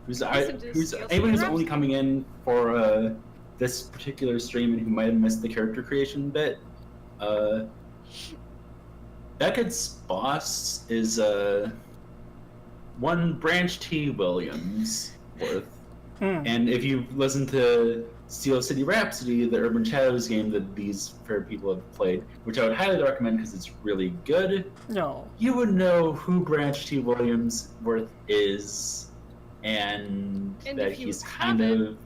who's anyone who's only coming in for this particular stream and who might have missed the character creation bit. Beckett's boss is one Branch T. Williams worth. And if you've listened to Steel City Rhapsody, the Urban Shadows game that these fair people have played, which I would highly recommend because it's really good, you would know who Branch T. Williams worth is, and that he's kind of...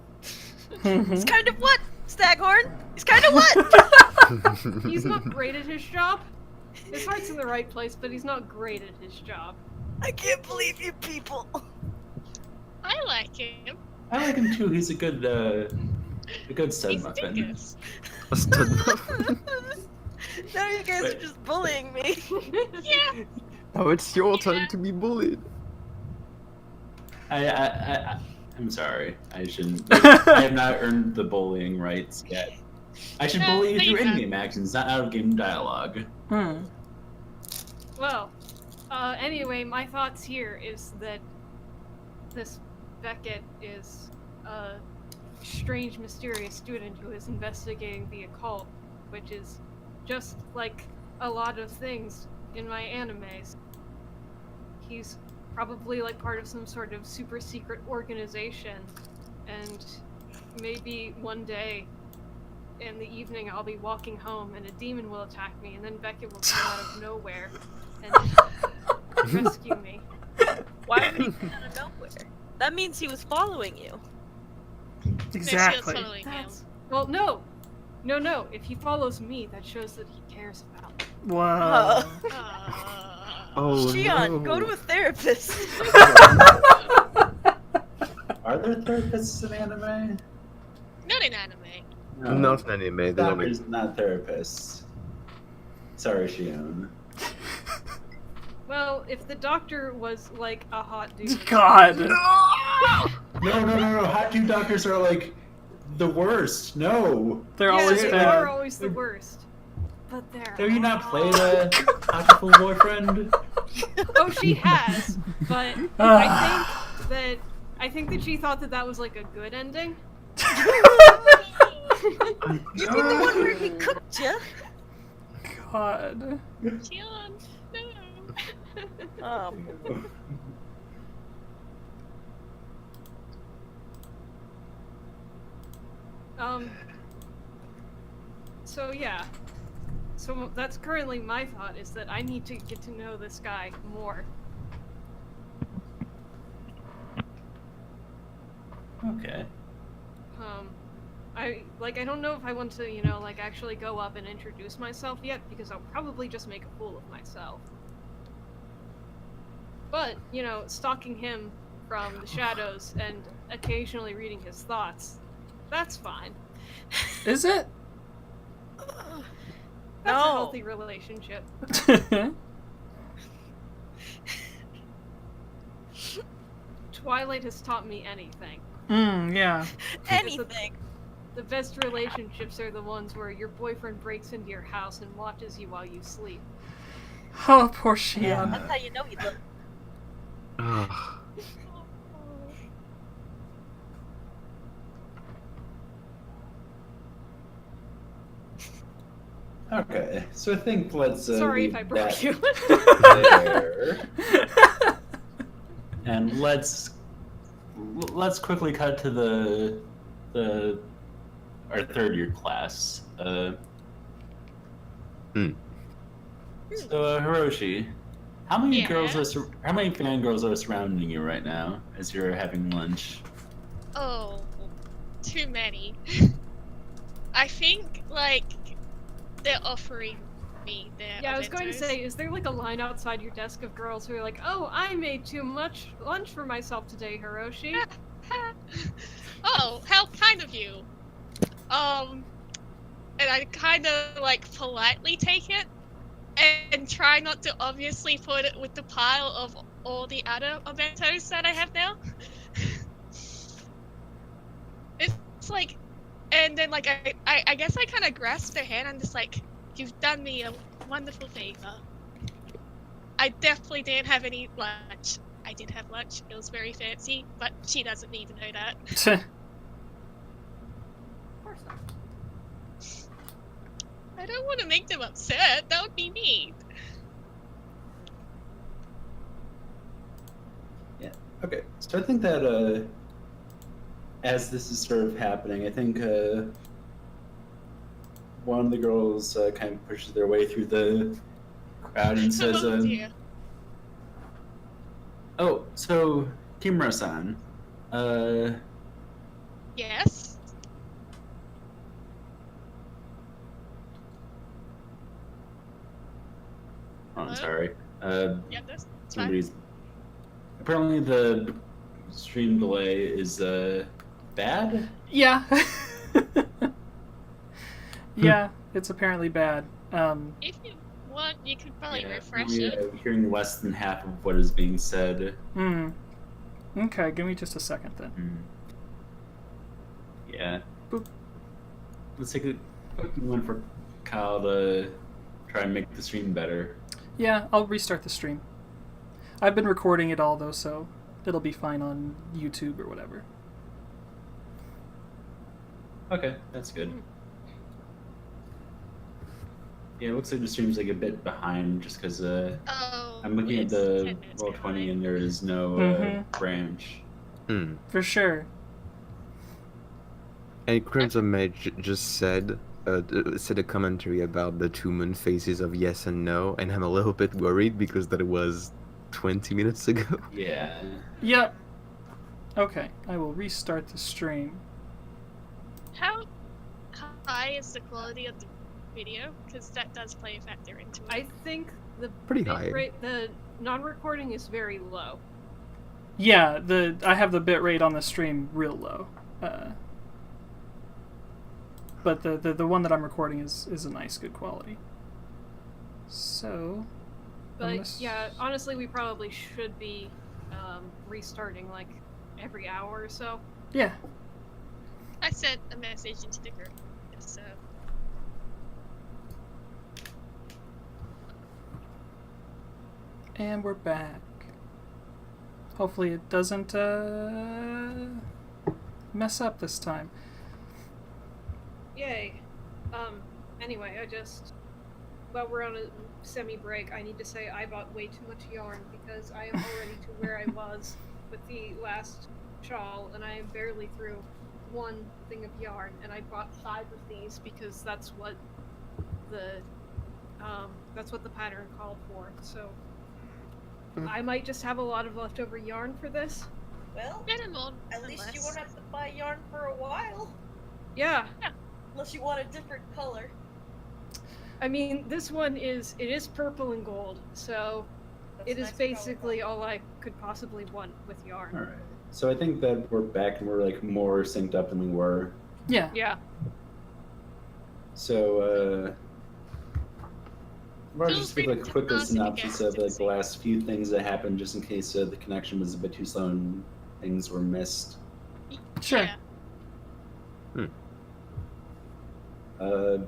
He's kind of what, Staghorn? He's kind of what? He's not great at his job. His heart's in the right place, but he's not great at his job. I can't believe you people. I like him. I like him too. He's a good stud muffin. A stud muffin? Now you guys are just bullying me. Yeah. Oh, it's your turn to be bullied. I'm sorry. I shouldn't. I have not earned the bullying rights yet. I should bully you through in-game actions, not out-of-game dialogue. Well, anyway, my thoughts here is that this Beckett is a strange, mysterious student who is investigating the occult, which is just like a lot of things in my animes. He's probably like part of some sort of super secret organization, and maybe one day in the evening I'll be walking home and a demon will attack me, and then Beckett will come out of nowhere and rescue me. Why would he come out of nowhere? That means he was following you. Exactly. Well, no. If he follows me, that shows that he cares about me. Wow. Oh, Shion, no. go to a therapist. Are there therapists in anime? Not in anime. No, Not an anime. doctors, not therapists. Sorry, Shion. Well, if the doctor was like a hot dude. God. No. Hot dude doctors are like the worst. No. They're Yeah, always they bad. are always the worst. But they're. Have you not played a Beautiful Boyfriend? Oh, she has, but I think that she thought that was like a good ending. You mean the one where he cooked you? God. Shion, no. So yeah. So that's currently my thought, is that I need to get to know this guy more. Okay. I don't know if I want to, actually go up and introduce myself yet, because I'll probably just make a fool of myself. But, stalking him from the shadows and occasionally reading his thoughts, that's fine. Is it? That's a healthy relationship. Twilight has taught me anything. Yeah. Anything. The best relationships are the ones where your boyfriend breaks into your house and watches you while you sleep. Oh, poor Shion. That's how you know he looked. Ugh. Okay, so I think let's. Sorry if I broke you. There. And let's quickly cut to our third year class. So Hiroshi, how many fangirls are surrounding you right now as you're having lunch? Oh, too many. I think they're offering me their. Yeah, I was going to aventos. say, is there a line outside your desk of girls who are like, "Oh, I made too much lunch for myself today, Hiroshi"? Oh, how kind of you. And I kind of politely take it and try not to obviously put it with the pile of all the other aventos that I have now. It's and then I guess I kind of grasp their hand and just you've done me a wonderful favor. I definitely didn't have any lunch. I did have lunch. It was very fancy, but she doesn't need to know that. Of course not. I don't want to make them upset. That would be mean. Okay, so I think that as this is sort of happening, I think one of the girls kind of pushes their way through the crowd and says, Oh dear. "Oh, so Kimura-san, Yes. oh, I'm Hello? sorry. Yeah, that's fine. Somebody's apparently the stream delay is bad. Yeah. Yeah, it's apparently bad. If you want, you could probably Yeah, refresh we, it. hearing less than half of what is being said. Okay, give me just a second then. Yeah. Boop. Let's take a quick moment for Kyle to try and make the stream better. Yeah, I'll restart the stream. I've been recording it all though, so it'll be fine on YouTube or whatever. Okay, that's good. Yeah, it looks like the stream's like a bit behind just because Oh, I'm looking at it's the 10 minutes Roll20 behind. and there is no branch. For sure. And Crimson Mage just said a commentary about the two moon phases of yes and no, and I'm a little bit worried because that was 20 minutes ago. Yeah. Yep. Okay, I will restart the stream. How high is the quality of the video? Because that does play a factor into it. I think the Pretty bit high. rate, the non-recording is very low. Yeah, I have the bitrate on the stream real low. But the one that I'm recording is a nice, good quality. So, But unless- yeah, honestly, we probably should be restarting like every hour or so. yeah. I sent a message into the group, so And we're back. Hopefully it doesn't mess up this time. Yay. Anyway, while we're on a semi-break, I need to say I bought way too much yarn because I am already to where I was with the last shawl, and I am barely through one thing of yarn, and I bought 5 of these because that's what the pattern called for, so I might just have a lot of leftover yarn for this. Well, minimal. at least you nonetheless. won't have to buy yarn for a while. Yeah. Unless you want a different color. I mean, this one is purple and gold, so That's it is nice and basically all I could possibly want with yarn. Alright. So I think that we're back and we're like more synced up than we were. Yeah. Yeah. So I'll Feel just give free a to quick ask synopsis again, of like the Susie. last few things that happened, just in case the connection was a bit too slow and things were missed. Sure. Yeah.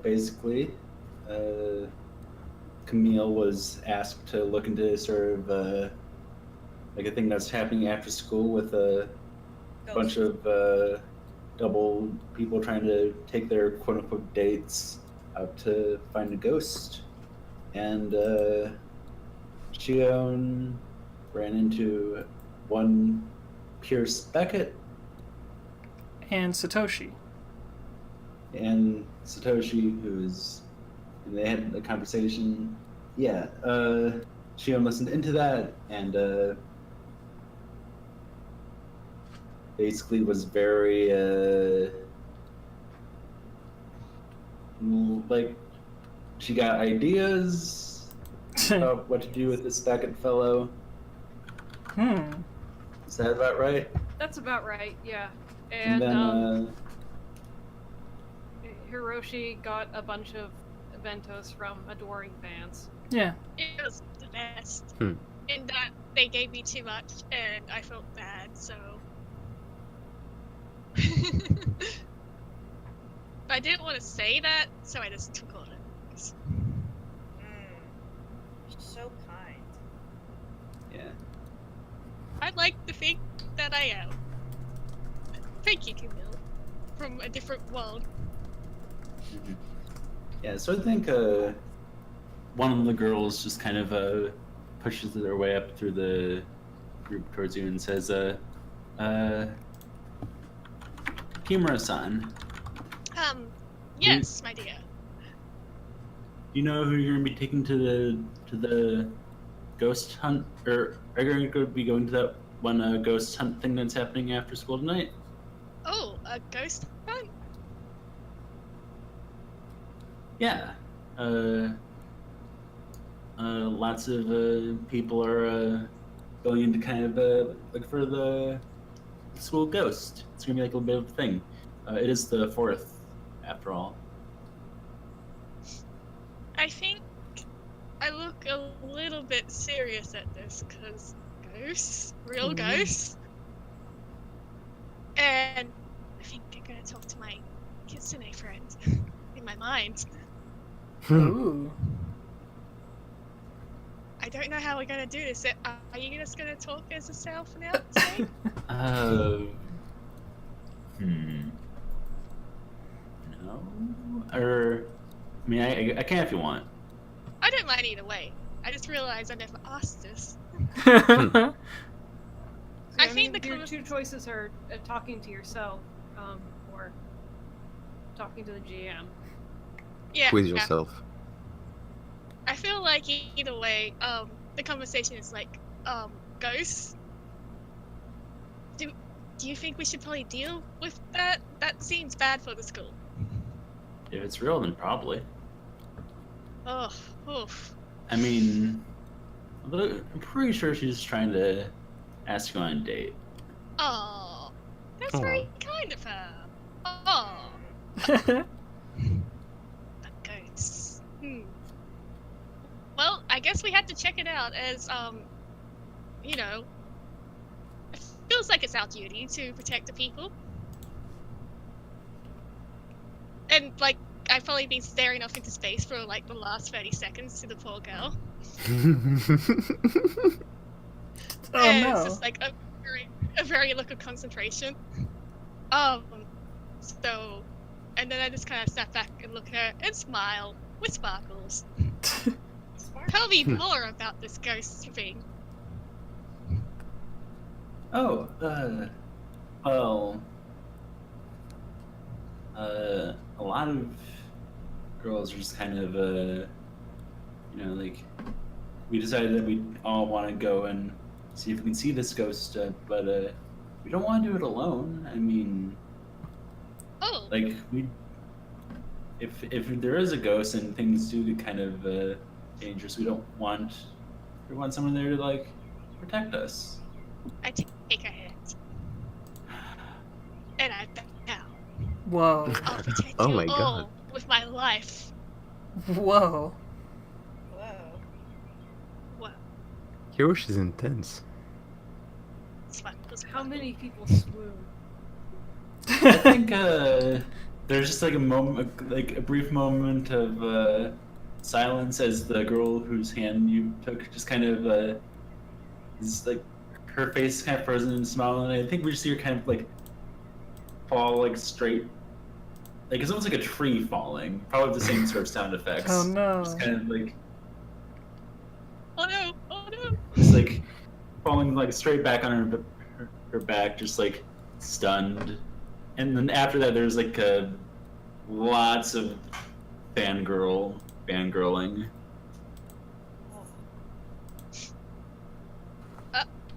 Basically, Camille was asked to look into sort of like a thing that's happening after school with a bunch of double people trying to take their quote unquote dates out to find a ghost. And Shion ran into one Pierce Beckett And Satoshi. and Satoshi, and they had a conversation. Yeah, Shion listened into that and basically was very like she got ideas about what to do with this Beckett fellow. Is that about right? That's about right, yeah. And And, then Hiroshi got a bunch of bentos from adoring fans. Yeah. It was the best. Hmm. In that they gave me too much and I felt bad, so. But I didn't want to say that, so I just took on it. So kind. yeah. I'd like to think that I am. Thank you, Camille. From a different world. Yeah, so I think one of the girls just kind of pushes their way up through the group towards you and says, Kimura-san, Yes, my dear. do you know who you're gonna be taking to the ghost hunt, or are you going to be going to that one ghost hunt thing that's happening after school tonight? Oh, a ghost hunt? Yeah. Lots of people are going in to kind of look for the school ghost. It's gonna be like a little bit of a thing. It is the 4th, after all. I think I look a little bit serious at this, because ghosts? Real ghosts? And I think I'm gonna talk to my kitsune friend in my mind. Ooh. I don't know how we're gonna do this. Are you just gonna talk as yourself now today? No. Or, I mean, I can if you want. I don't mind either way. I just realized I never asked this. So, I think your two choices are talking to yourself, or talking to the GM. Yeah. Quiz yourself. I feel like either way, the conversation is like, ghosts. Do you think we should probably deal with that? That seems bad for the school. If it's real, then probably. Oh, oof. I mean, I'm pretty sure she's trying to ask you on a date. Oh, that's very kind of her. Oh, the ghosts. Well, I guess we had to check it out as, you know, it feels like it's our duty to protect the people. And, like, I've probably been staring off into space for, like, the last 30 seconds to the poor girl. Oh and no. it's just, like, a very look of concentration. So, and then I just kind of step back and look at her and smile with sparkles. Tell me more about this ghost thing. Oh, well, a lot of girls are just kind of, you know, like, we decided that we all want to go and see if we can see this ghost, but we don't want to do it alone. I mean, like, if there is a ghost and things do get kind of dangerous, we want someone there to, like, protect us. I take her hand. And I bow. Whoa. I'll protect Oh you my all God. with my life. Whoa. Wow. Hiroshi's intense. How many people swoon? I think there's just like a moment, like a brief moment of silence as the girl whose hand you took just kind of is like her face kind of frozen and smiling, and I think we just see her kind of like fall like straight, like it's almost like a tree falling, probably the same sort of sound effects. Oh no. Just kind of like Oh no! Oh no! just like falling like straight back on her back, just like stunned. And then after that, there's like lots of fangirling.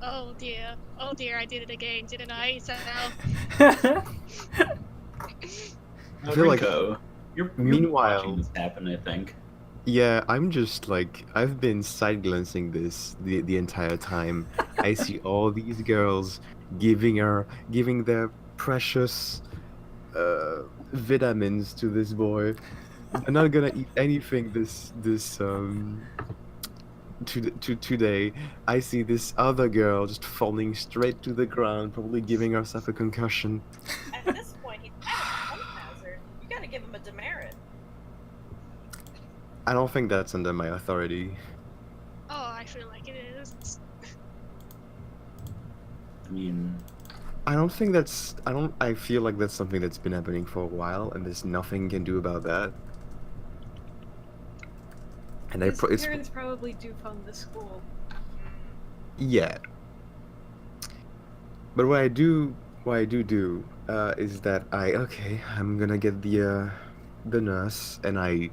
Oh dear! Oh dear! I did it again, didn't I? So I feel like- Rinko, you're Meanwhile- watching this happen, I think. Yeah, I'm just like, I've been side glancing this the entire time. I see all these girls giving their precious vitamins to this boy. They're not gonna eat anything today. I see this other girl just falling straight to the ground, probably giving herself a concussion. At this point, he's kind of a health hazard. You gotta give him a demerit. I don't think that's under my authority. oh, I feel like it is. I mean, I don't think that's. I don't. I feel like that's something that's been happening for a while, and there's nothing you can do about that. And His it's parents probably do fund the school. yeah. But what I do is that I'm gonna get the nurse and I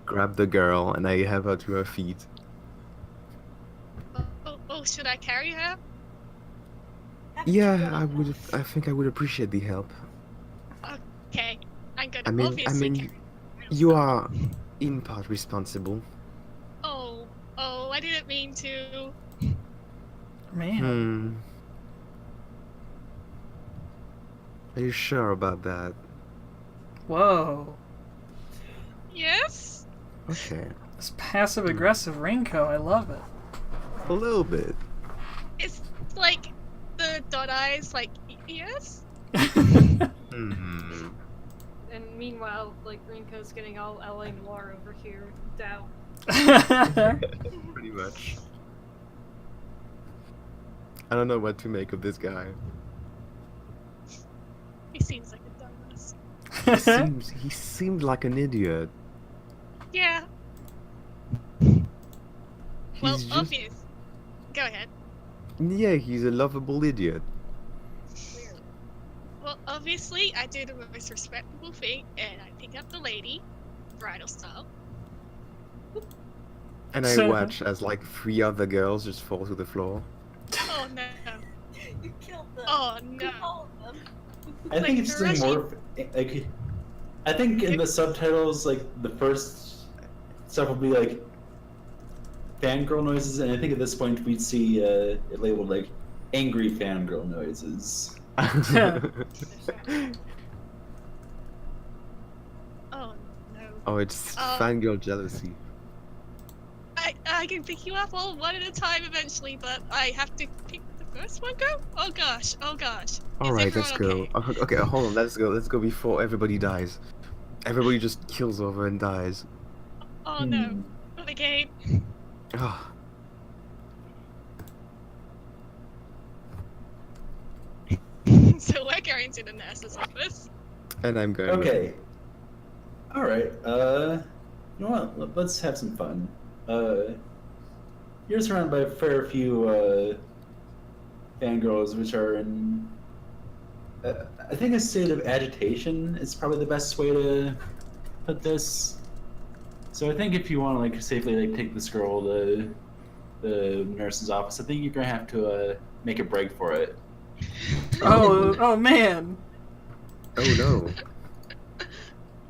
grab the girl and I have her to her feet. Oh, should I carry her? Yeah, I would. I think I would appreciate the help. Okay, I'm gonna I mean, obviously carry her. you are in part responsible. Oh, I didn't mean to. Man. Are you sure about that? Whoa. Yes? Okay. This passive aggressive Rinko, I love it. A little bit. It's like the dot eyes, like, yes? Hmm. And meanwhile, like, Rinko's getting all LA Noir over here. Doubt. Pretty much. I don't know what to make of this guy. He seems like a dumbass. He seemed like an idiot. Yeah. He's Well, just, obvious. Go ahead. yeah, he's a lovable idiot. Well, obviously, I do the most respectable thing, and I pick up the lady, bridal style. And I watch as like 3 other girls just fall to the floor. Oh no. You killed them. Oh no. All of them. I think it's just Hiroshi- more like. I think in the subtitles, like the first stuff will be like fangirl noises, and I think at this point we'd see it labeled like angry fangirl noises. Oh no. Oh, it's Oh. fangirl jealousy. I can pick you up all one at a time eventually, but I have to pick the first one go? Oh gosh, oh gosh. Alright, let's go. Okay, hold on, let's go before everybody dies. Everybody just kills over and dies. Oh no, not again. Ah. So we're going to the nurse's office. And I'm going with Okay. All right. You know what? Let's have some fun. You're surrounded by a fair few fangirls, which are in, I think, a state of agitation is probably the best way to put this. So I think if you want to like safely like take this girl to the nurse's office, I think you're gonna have to make a break for it. Oh man. Oh no.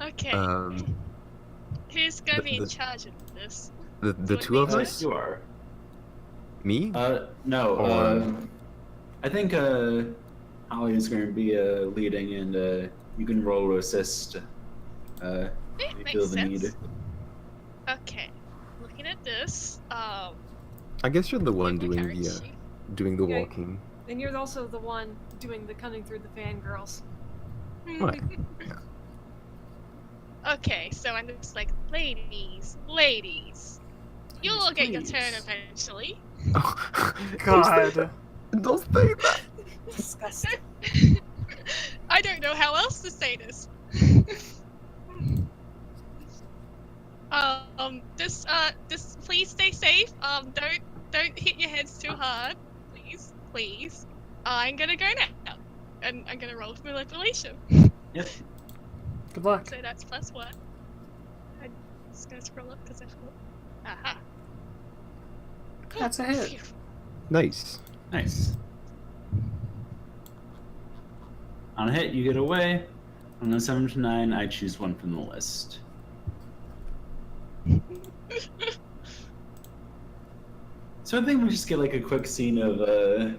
Okay, Um, who's gonna be in the- charge of this? the Would two be of just- us? You are. Me? No. Or- I think Holly is going to be leading, and you can roll to assist. It if you makes feel the sense. need. Okay, looking at this, I guess you're the one you doing carry the sheet. doing the Okay. walking. And you're also the one doing the cutting through the fangirls. Right. Okay, so I'm just like, ladies, you'll all get your turn please. eventually. Oh, God. Don't say that. Disgusting. I don't know how else to say this. Just please stay safe. Don't hit your heads too hard, please. I'm gonna go now, and I'm gonna roll for manipulation. Yep. Good luck. So that's +1. I'm just gonna scroll up because I forgot. Aha. That's a hit. Phew. Nice. Nice. On a hit, you get away. On a 7 to 9, I choose one from the list. So I think we just get like a quick scene of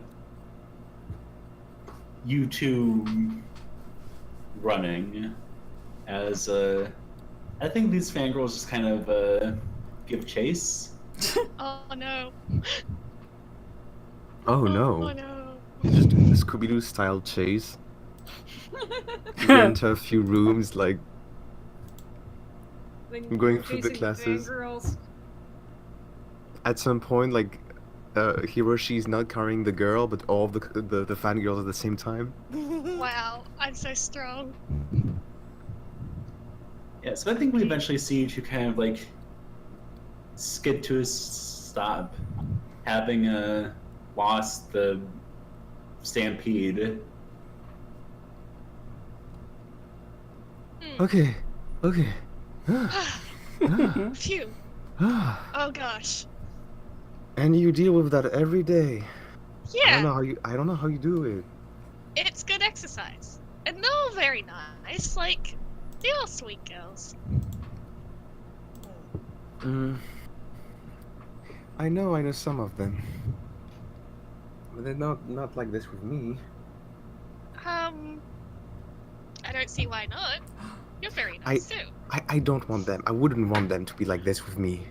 you two running as I think these fangirls just kind of give chase. Oh no. Oh no. Oh no. Just a Scooby-Doo style chase. You get into a few rooms, like Then I'm going you're through the chasing classes. fangirls. at some point, like Hiroshi's not carrying the girl, but all the fangirls at the same time. Wow, I'm so strong. Yeah, so I think we eventually see you two kind of like skid to a stop, having lost the stampede. Okay. Phew. Oh gosh. And you deal with that every day. Yeah, I don't know how you do it. it's good exercise. And they're all very nice, like, they're all sweet girls. I know some of them. But they're not like this with me. I don't see why not. You're very nice too. I don't want them. I wouldn't want them to be like this with me.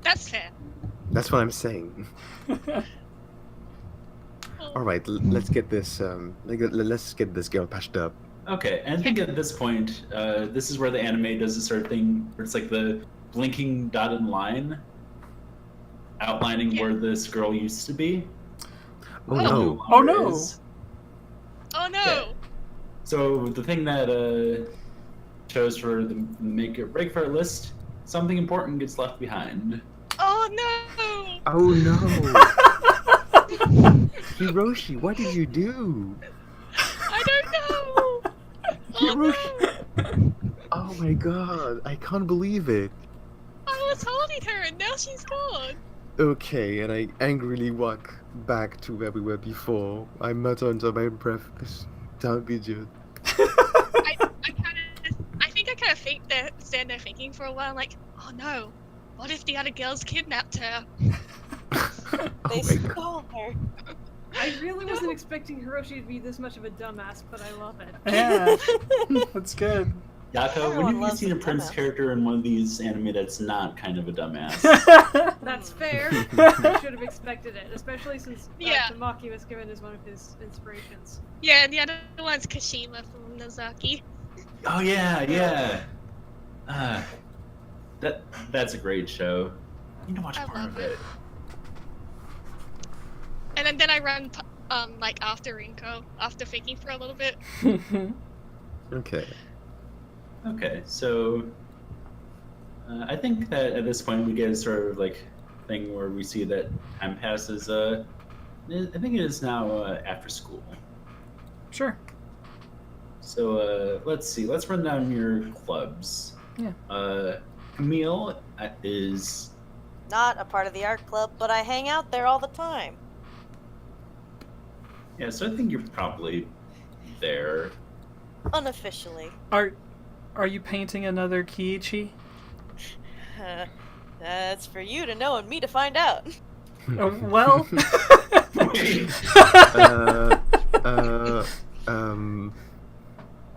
That's fair. That's what I'm saying. All right, let's get this. Let's get this girl patched up. Okay, and I think at this point, this is where the anime does a sort of thing where it's like the blinking dotted line outlining where this girl used to be. Oh Who no! no Oh, longer no. is. Oh no! Yeah. So the thing that chose for the make or break for our list, something important gets left behind. Oh no! Oh no! Hiroshi, what did you do? I don't know! Hiroshi! Oh my god, I can't believe it. I was holding her and now she's gone. Okay, and I angrily walk back to where we were before. I mutter under my breath, "This don't be good." I think I kind of stand there thinking for a while, like, oh no, what if the other girls kidnapped her? They Oh my god. stole her. I really wasn't expecting Hiroshi to be this much of a dumbass, but I love it. Yeah, that's good. Yako, Everyone when have you loves seen a a Prince dumbass. character in one of these anime that's not kind of a dumbass? That's fair. I should have expected it, especially since Yeah. Tamaki was given as one of his inspirations. Yeah, and the other one's Kashima from Nozaki. Oh yeah. That's a great show. You need to watch I more love of it. it. And then I run, like, after Rinko, after thinking for a little bit. Okay. Okay, so I think that at this point we get a sort of like thing where we see that time passes. I think it is now after school. Sure. So let's see. Let's run down your clubs. Yeah. Camille is Not a part of the art club, but I hang out there all the time. yeah. So I think you're probably there. Unofficially. Are you painting another Kiichi? That's for you to know and me to find out. Well. Wait.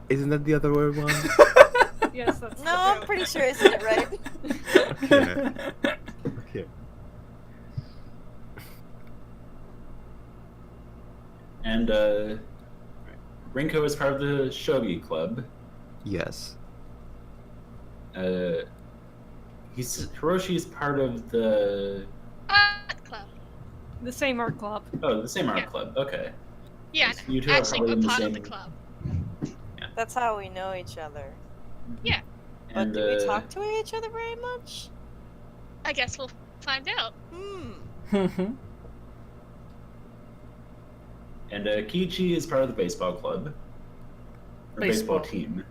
Isn't that the other word one? Yes, that's No, I'm pretty sure I said it right. Okay. Okay. And Rinko is part of the Shogi Club. Yes. Hiroshi is part of the Art club. the same art club. the same art Yeah. club. Okay. Yeah, So you two are actually, probably we're in the part same. of the club. That's how we know each other. Yeah, But And do we talk to each other very much? I guess we'll find out. and Kiichi is part of the baseball club. Or baseball Baseball. team.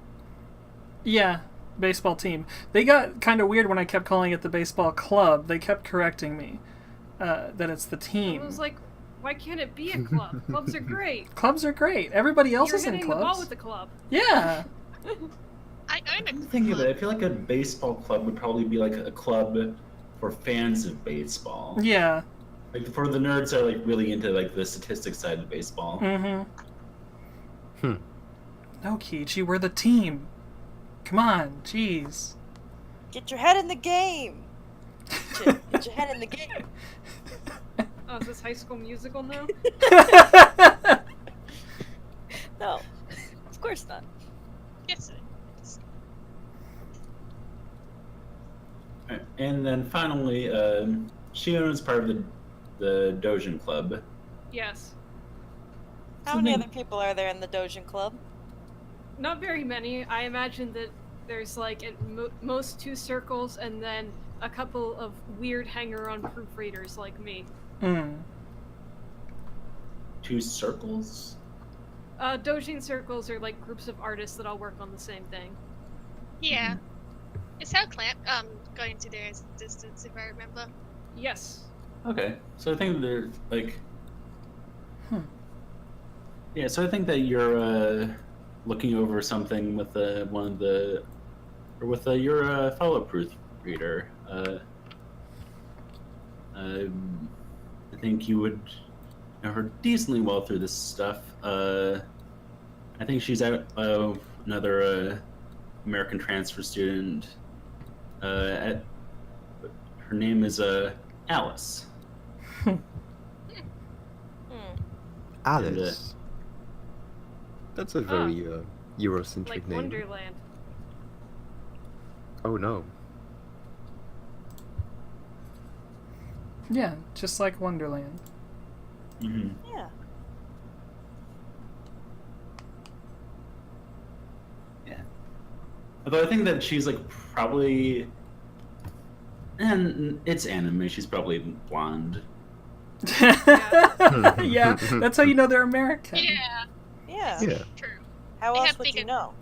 Yeah, baseball team. They got kind of weird when I kept calling it the baseball club. They kept correcting me that it's the I team. was like, why can't it be a club? Clubs are great. Clubs are great. Everybody else You're is in hitting the clubs. ball with the club. Yeah. I own a Think of club. it. I feel like a baseball club would probably be like a club for fans of baseball. Yeah. Like for the nerds that are like really into like the statistics side of baseball. Mm-hmm. No, Kiichi, we're the team. Come on, jeez. Get your head in the game. Get your head in the game. Oh, is this High School Musical now? No, of course not. Yes, it is. Alright, and then finally, Shion is part of the the Dojin Club. Yes. How many other people are there in the Dojin Club? Not very many. I imagine that there's like at most 2 circles and then a couple of weird hanger-on proofreaders like me. 2 circles? Dojin circles are like groups of artists that all work on the same thing. Yeah. It's how going to their existence, if I remember. Yes. Okay, so I think they're like. Yeah, so I think that you're looking over something with one of the, or with your fellow proofreader. I think you would know her decently well through this stuff. I think she's another American transfer student. Her name is Alice. Alice. That's a very Eurocentric Like name. Wonderland. Oh no. Yeah, just like Wonderland. Mm-hmm. Yeah. Yeah. Although I think that she's like probably, and it's anime. She's probably blonde. Yeah, that's how you know they're American. Yeah, Yeah. Yeah. true. How They else have would you big- know?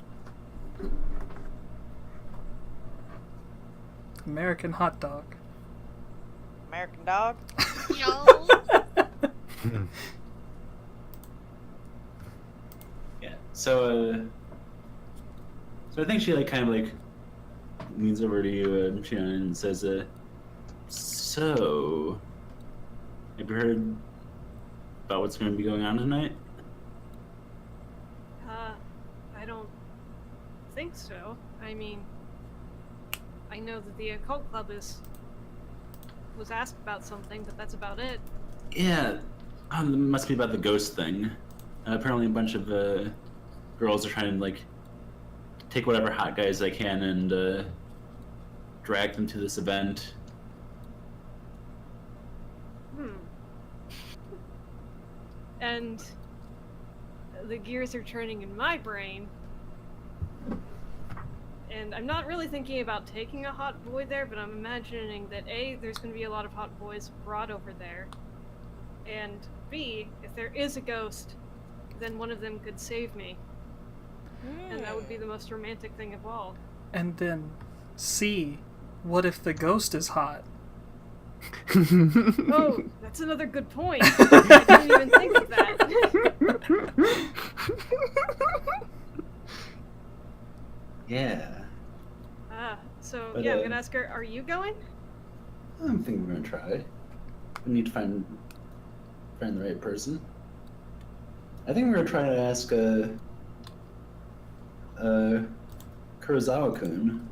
American hot dog. American dog? Yo. Yeah. So I think she like kind of like leans over to you, Shion, and says, "So, have you heard about what's going to be going on tonight?" I don't think so. I mean, I know that the occult club was asked about something, but that's about it. Yeah, it must be about the ghost thing. Apparently, a bunch of girls are trying to like take whatever hot guys they can and drag them to this event. And the gears are turning in my brain. And I'm not really thinking about taking a hot boy there, but I'm imagining that A, there's going to be a lot of hot boys brought over there. And B, if there is a ghost, then one of them could save me. And that would be the most romantic thing of all. And then C, what if the ghost is hot? Oh, that's another good point. I didn't even think of that. Yeah. So But, yeah, I'm gonna ask her, are you going? I don't think we're gonna try. We need to find the right person. I think we're gonna try to ask Kurosawa-kun.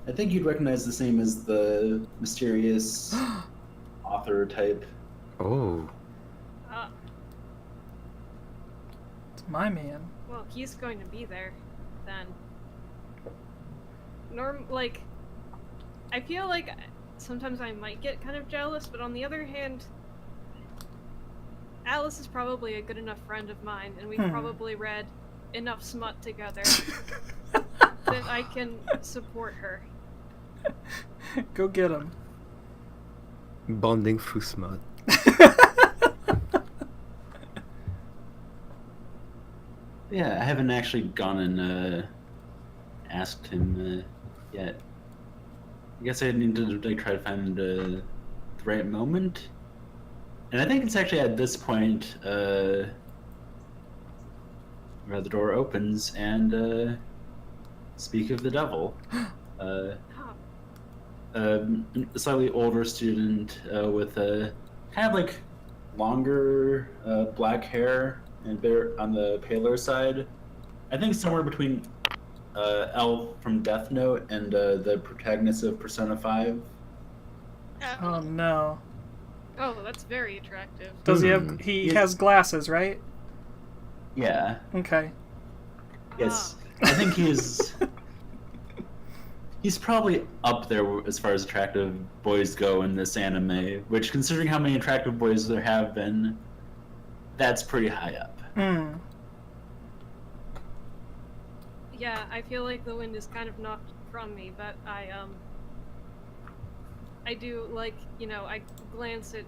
I think you'd recognize this name as the mysterious author type. Oh. It's my man. Well, he's going to be there, then. I feel like sometimes I might get kind of jealous, but on the other hand, Alice is probably a good enough friend of mine, and we've probably read enough smut together that I can support her. Go get him. Bonding through smut. Yeah, I haven't actually gone and asked him yet. I guess I need to like try to find the right moment. And I think it's actually at this point where the door opens and speak of the devil. A slightly older student with a kind of like longer black hair and they're on the paler side. I think somewhere between L from Death Note and the protagonist of Persona 5. Oh no. Oh, that's very attractive. Does he have... He has glasses, right? Yeah. Okay. Yes. I think he's He's probably up there as far as attractive boys go in this anime, which, considering how many attractive boys there have been, that's pretty high up. Mm. Yeah, I feel like the wind is kind of knocked from me, but I do, like, you know, I glance at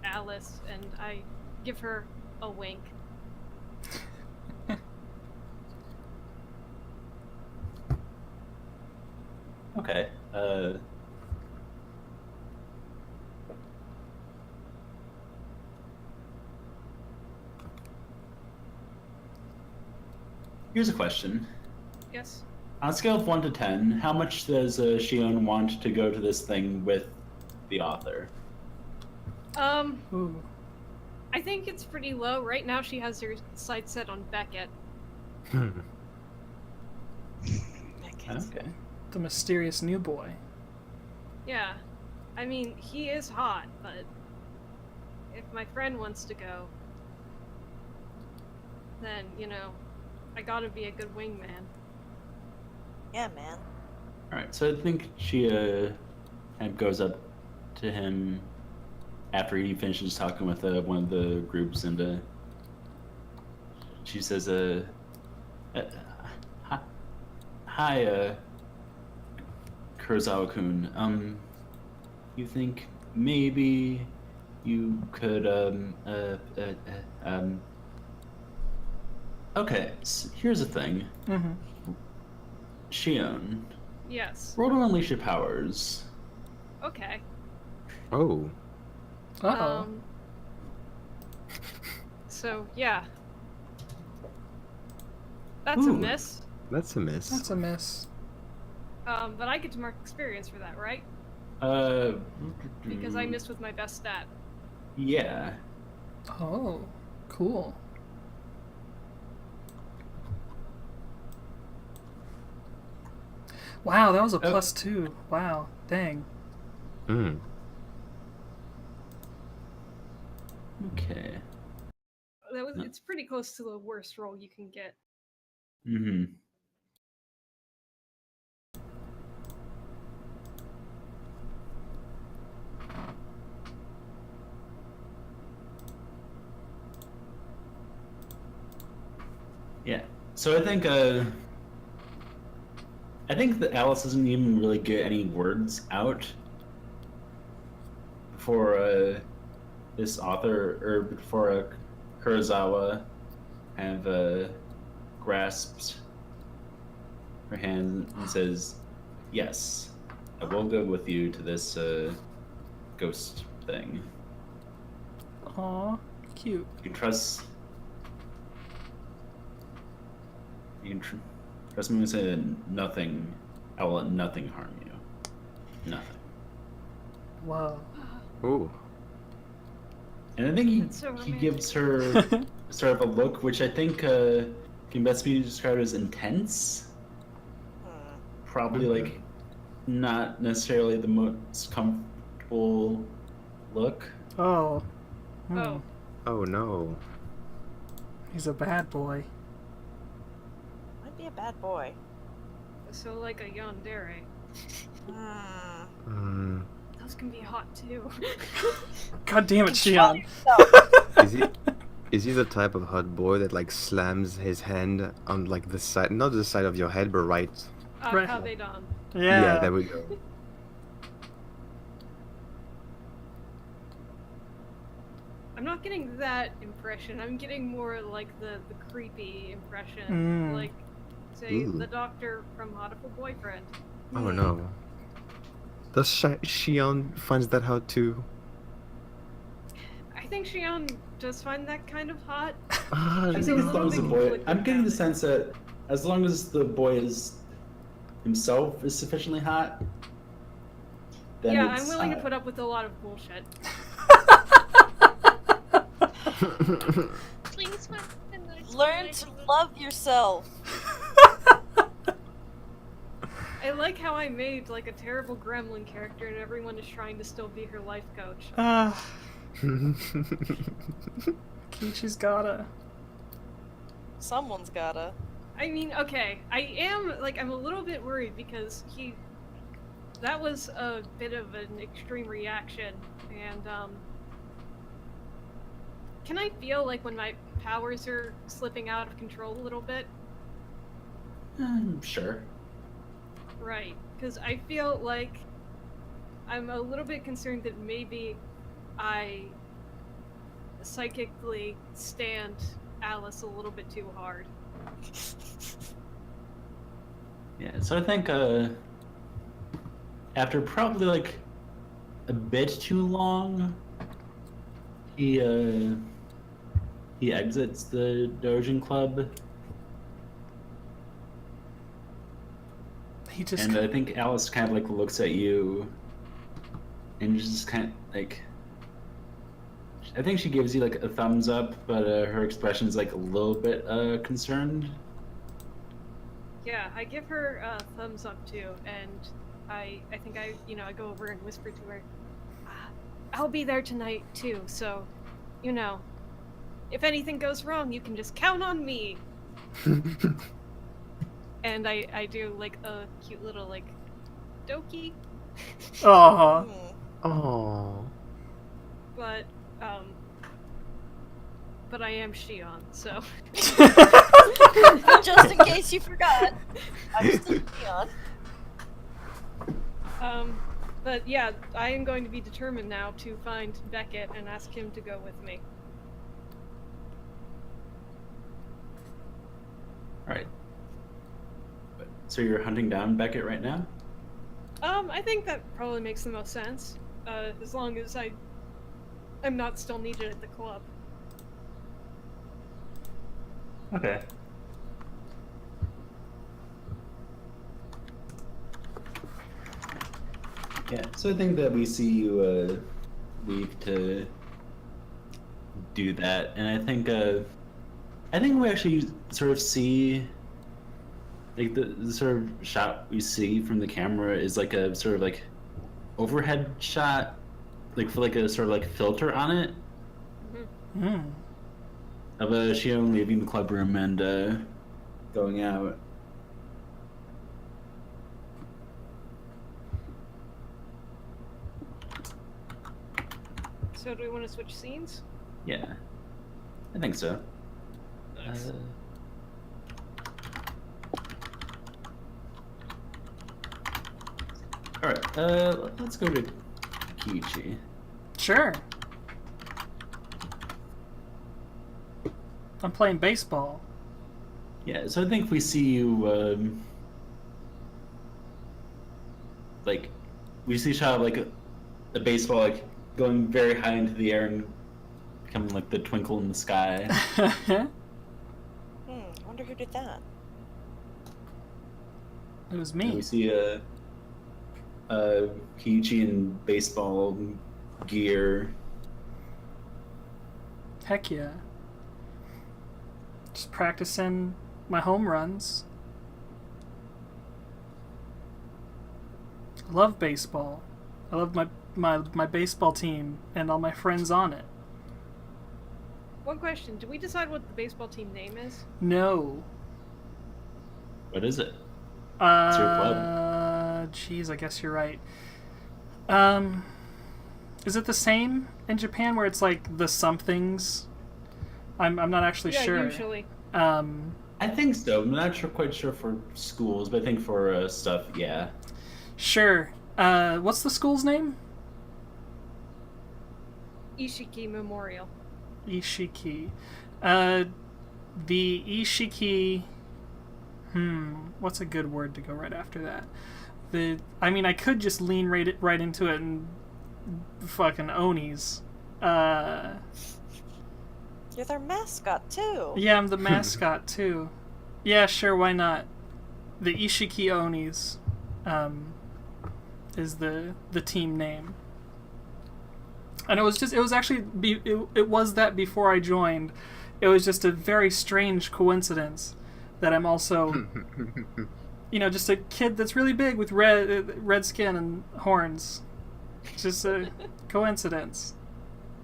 Alice and I give her a wink. Okay. Here's a question. Yes? On a scale of 1 to 10, how much does Shion want to go to this thing with the author? Ooh. I think it's pretty low. Right now she has her sights set on Beckett. Okay. The mysterious new boy. Yeah. I mean, he is hot, but if my friend wants to go, then, you know, I gotta be a good wingman. Yeah, man. Alright, so I think she kind of goes up to him after he finishes talking with one of the groups, and she says, hi, Kurosawa-kun. You think maybe you could, okay, so here's the thing. Mm-hmm. Shion, Yes. roll to unleash your powers. Okay. Oh. Uh-oh. So, yeah. That's a Ooh. miss. That's a miss. That's a miss. But I get to mark experience for that, right? Because I missed with my best stat. Yeah. Oh, cool. Wow, that was a +2. Wow, dang. Mm. Okay. It's pretty close to the worst roll you can get. Mm-hmm. Yeah. So I think that Alice doesn't even really get any words out before this author, or before Kurosawa have grasps her hand and says, "Yes, I will go with you to this ghost thing. Aw, cute. You can trust. Trust me when I say that nothing. I will let nothing harm you. Nothing." Wow. Ooh. And I think That's so he gives her sort of a look, which I think can best be described as intense. Probably like not necessarily the most comfortable look. Oh. Oh. Oh no. He's a bad boy. Might be a bad boy. So like a yandere. Those can be hot too. God damn it, Control Shion. yourself. Is he the type of hot boy that like slams his hand on like the side, not the side of your head, but right? Right. How they done? Yeah. there we go. I'm not getting that impression. I'm getting more like the creepy impression. Like, say, Ooh. the doctor from Audible Boyfriend. Oh no. Does Shion finds that hot too? I think Shion does find that kind of hot. Ah, I She's think a as long little as the bit boy, conflicted I'm getting about the it. sense that as long as the boy is himself is sufficiently hot, then Yeah, it's I'm willing to hot. put up with a lot of bullshit. Please find a nice Learn way to live. love yourself. I like how I made like a terrible gremlin character and everyone is trying to still be her life coach. Kiichi's gotta. Someone's gotta. I mean, okay, I am, like, I'm a little bit worried because he that was a bit of an extreme reaction, and can I feel like when my powers are slipping out of control a little bit? Sure. Right, because I feel like I'm a little bit concerned that maybe I psychically stand Alice a little bit too hard. Yeah, so I think after probably like a bit too long, he exits the Dojin Club. He just And I think Alice kind of like looks at you and just kind of like, I think she gives you like a thumbs up, but her expression's like a little bit concerned. Yeah, I give her a thumbs up too, and I think I go over and whisper to her, I'll be there tonight too, so, if anything goes wrong, you can just count on me. And I do like a cute little like dokey. Aww. Oh. But I am Shion, so. Just in case you forgot, I'm still Shion. But yeah, I am going to be determined now to find Beckett and ask him to go with me. Alright. So you're hunting down Beckett right now? I think that probably makes the most sense. As long as I'm not still needed at the club. Okay. Yeah, so I think that we see you leave to do that, and I think we actually sort of see like the sort of shot we see from the camera is like a sort of like overhead shot, like for like a sort of like filter on it. Mm. Of Shion leaving the club room and going out. So do we want to switch scenes? Yeah, I think so. Nice. All right, let's go to Kiichi. Sure. I'm playing baseball. Yeah, so I think we see you, like, we see a shot of, like, a baseball, like, going very high into the air and becoming, like, the twinkle in the sky. I wonder who did that. It was And me. we see Kiichi in baseball gear. Heck yeah. Just practicing my home runs. I love baseball. I love my baseball team and all my friends on it. One question: did we decide what the baseball team name is? No. What is it? It's your club. Jeez, I guess you're right. Is it the same in Japan where it's like the somethings? I'm not actually sure. Usually. I think so. I'm not quite sure for schools, but I think for stuff, yeah. Sure. What's the school's name? Isshiki Memorial. Isshiki. The Isshiki. What's a good word to go right after that? I could just lean right into it and fucking Onis. You're their mascot too. Yeah, I'm the mascot too. Yeah, sure, why not? The Isshiki Onis is the team name. And it was that before I joined. It was just a very strange coincidence that I'm also just a kid that's really big with red skin and horns. It's just a coincidence.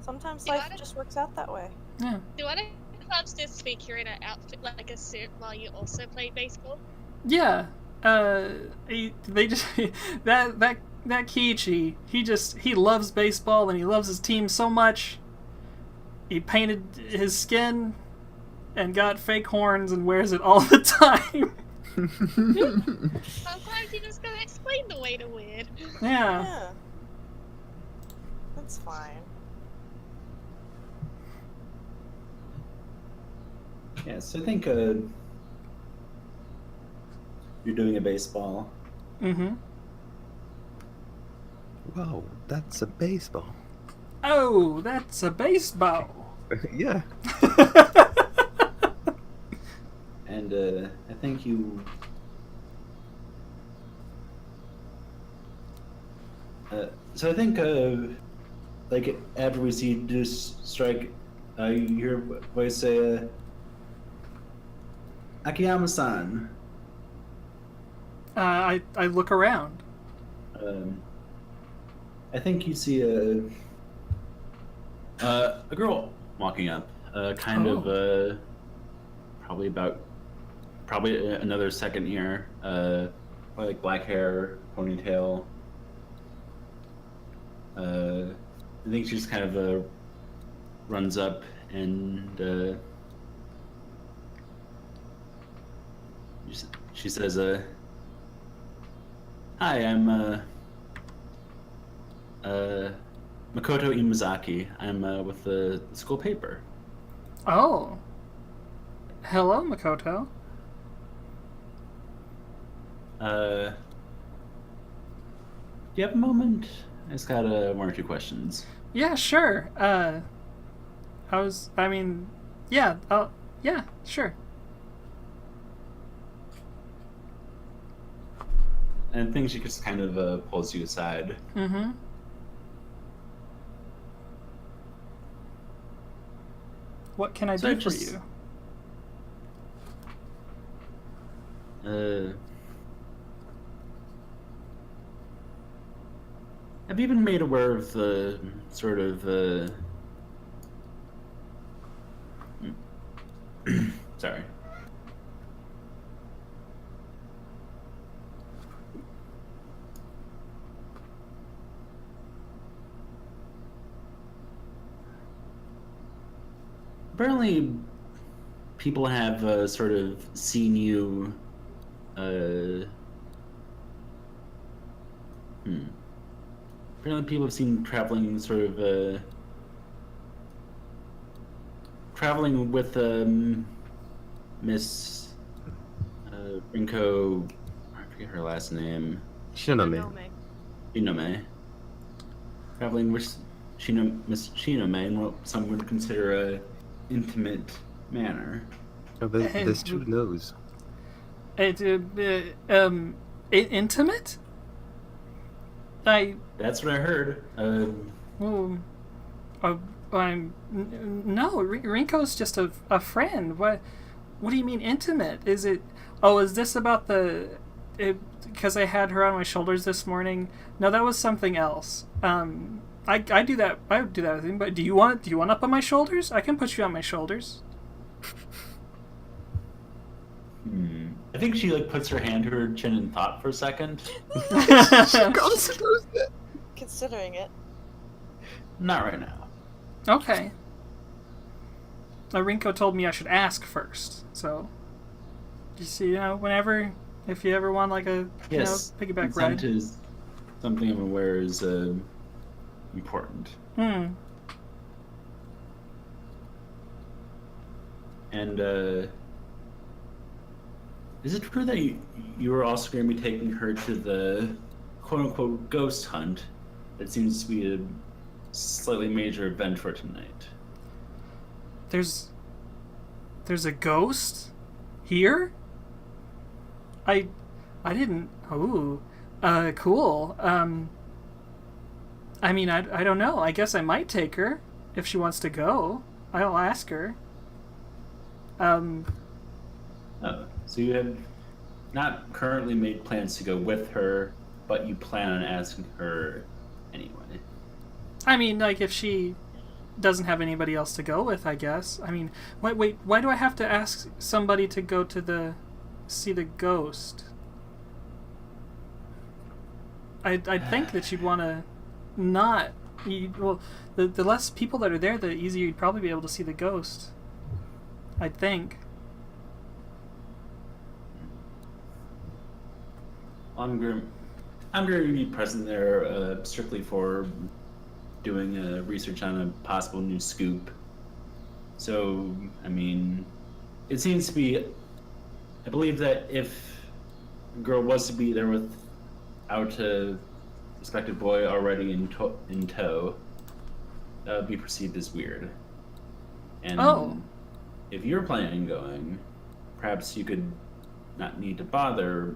Sometimes life just works out that way. Yeah. Do other clubs just speak you're in an outfit like a suit while you also play baseball? Yeah. they just that Kiichi, he loves baseball and he loves his team so much. He painted his skin and got fake horns and wears it all the time. Sometimes you just gotta explain the way to win. Yeah. Yeah. That's fine. Yes, I think you're doing a baseball. Mm-hmm. Wow, that's a baseball. Oh, that's a baseball. Yeah. And I think you... so I think, like, after we see Deuce strike, you hear a voice say, Akiyama-san. I look around. I think you see a girl walking up, probably another second year, probably like black hair, ponytail. I think she just kind of runs up and she says, "Hi, I'm Makoto Imazaki. I'm with the school paper." Oh. Hello, Makoto. Do you have a moment? I just got one or two questions. Yeah, sure. Yeah, yeah, sure. And I think she just kind of pulls you aside. Mm-hmm. What can I So do for you? Have you been made aware of the sort of sorry. Apparently, people have sort of seen you. Apparently, people have seen traveling, sort of traveling with Miss Rinko. I forget her last name. Shiname. Shinome. Traveling with Miss Shinome in what some would consider a intimate manner. Oh, this dude knows. Intimate? That's what I heard. No, Rinko's just a friend. What do you mean intimate? Is it? Oh, is this about because I had her on my shoulders this morning? No, that was something else. I do that. I would do that with him. But do you want up on my shoulders? I can put you on my shoulders. I think she puts her hand to her chin in thought for a second. Considering it. Not right now. Okay. Rinko told me I should ask first, so you see, whenever, if you ever want a Yes, piggyback consent ride. is something I'm aware is important. And is it true that you were also going to be taking her to the quote-unquote ghost hunt that seems to be a slightly major event for tonight? There's a ghost here? I didn't. Ooh. Cool. I mean, I don't know. I guess I might take her if she wants to go. I'll ask her. Oh, so you have not currently made plans to go with her, but you plan on asking her anyway. I mean, if she doesn't have anybody else to go with, I guess. I mean, wait, why do I have to ask somebody to go to see the ghost? I'd think that you'd want to not. Well, the less people that are there, the easier you'd probably be able to see the ghost. I'd think. I'm going to be present there strictly for doing research on a possible new scoop. So, I mean, it seems to be. I believe that if a girl was to be there without a suspected boy already in tow, that would be perceived as weird. And if you're planning on going, perhaps you could not need to bother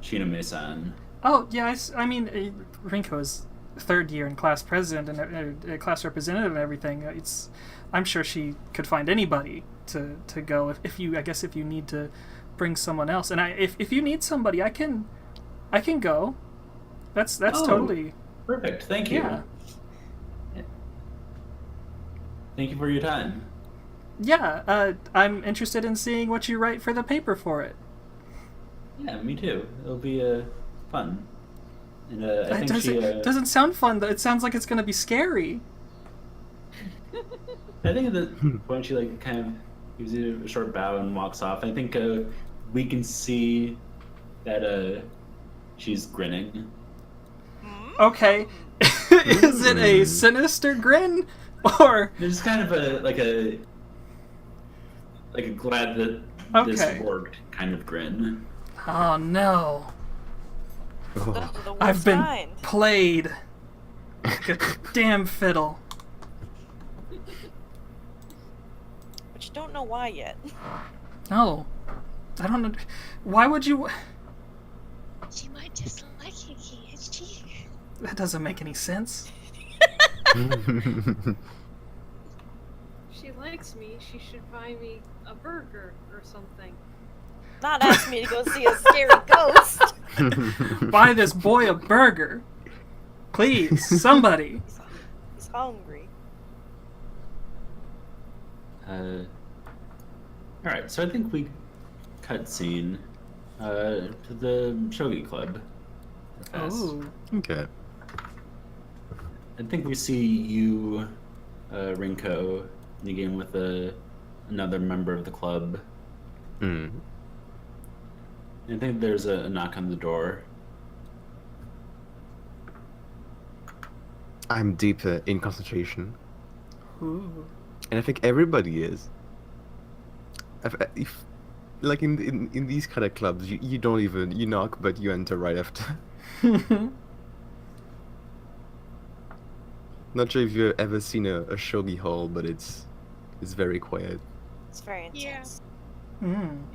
Shinome-san. Oh, yeah, I mean, Rinko is third year and class president and class representative and everything. I'm sure she could find anybody to go if you need to bring someone else. And if you need somebody, I can go. That's totally perfect. Thank you. Yeah. Thank you for your time. Yeah, I'm interested in seeing what you write for the paper for it. Yeah, me too. It'll be fun. And I think doesn't sound fun. Though. It sounds like it's going to be scary. I think at the point she kind of gives you a short bow and walks off. I think we can see that she's grinning. Okay, is it a sinister grin or? There's kind of a glad that this worked kind of grin. Oh no. Oh. I've been played. Like a damn fiddle. But you don't know why yet. No. I don't know. Why would you... She might just like Kiichi. That doesn't make any sense. She likes me. She should buy me a burger or something. Not ask me to go see a scary ghost. Buy this boy a burger. Please, somebody. He's hungry. Alright, so I think we cut scene to the shogi club. Oh. Okay. I think we see you, Rinko, in the game with another member of the club. Hmm. I think there's a knock on the door. I'm deep in concentration. Ooh. And I think everybody is. If, like in these kind of clubs, you don't even, you knock, but you enter right after. Not sure if you've ever seen a shogi hall, but it's very quiet. It's very intense.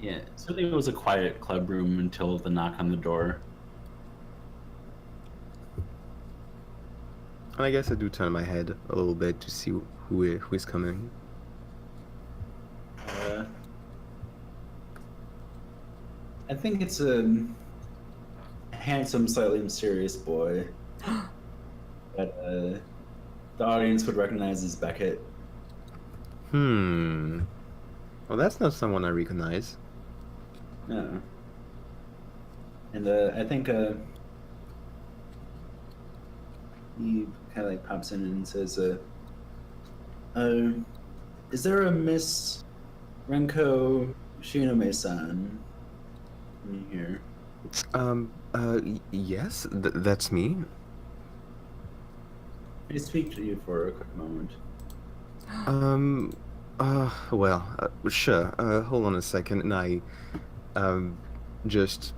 Yeah, so it was a quiet club room until the knock on the door. And I guess I do turn my head a little bit to see who is coming. I think it's a handsome, slightly mysterious boy that the audience would recognize as Beckett. Well, that's not someone I recognize. No. And I think he kind of pops in and says, is there a Miss Rinko Shinome-san in here? Yes, that's me. Can I speak to you for a quick moment? Sure. Hold on a second, and I, just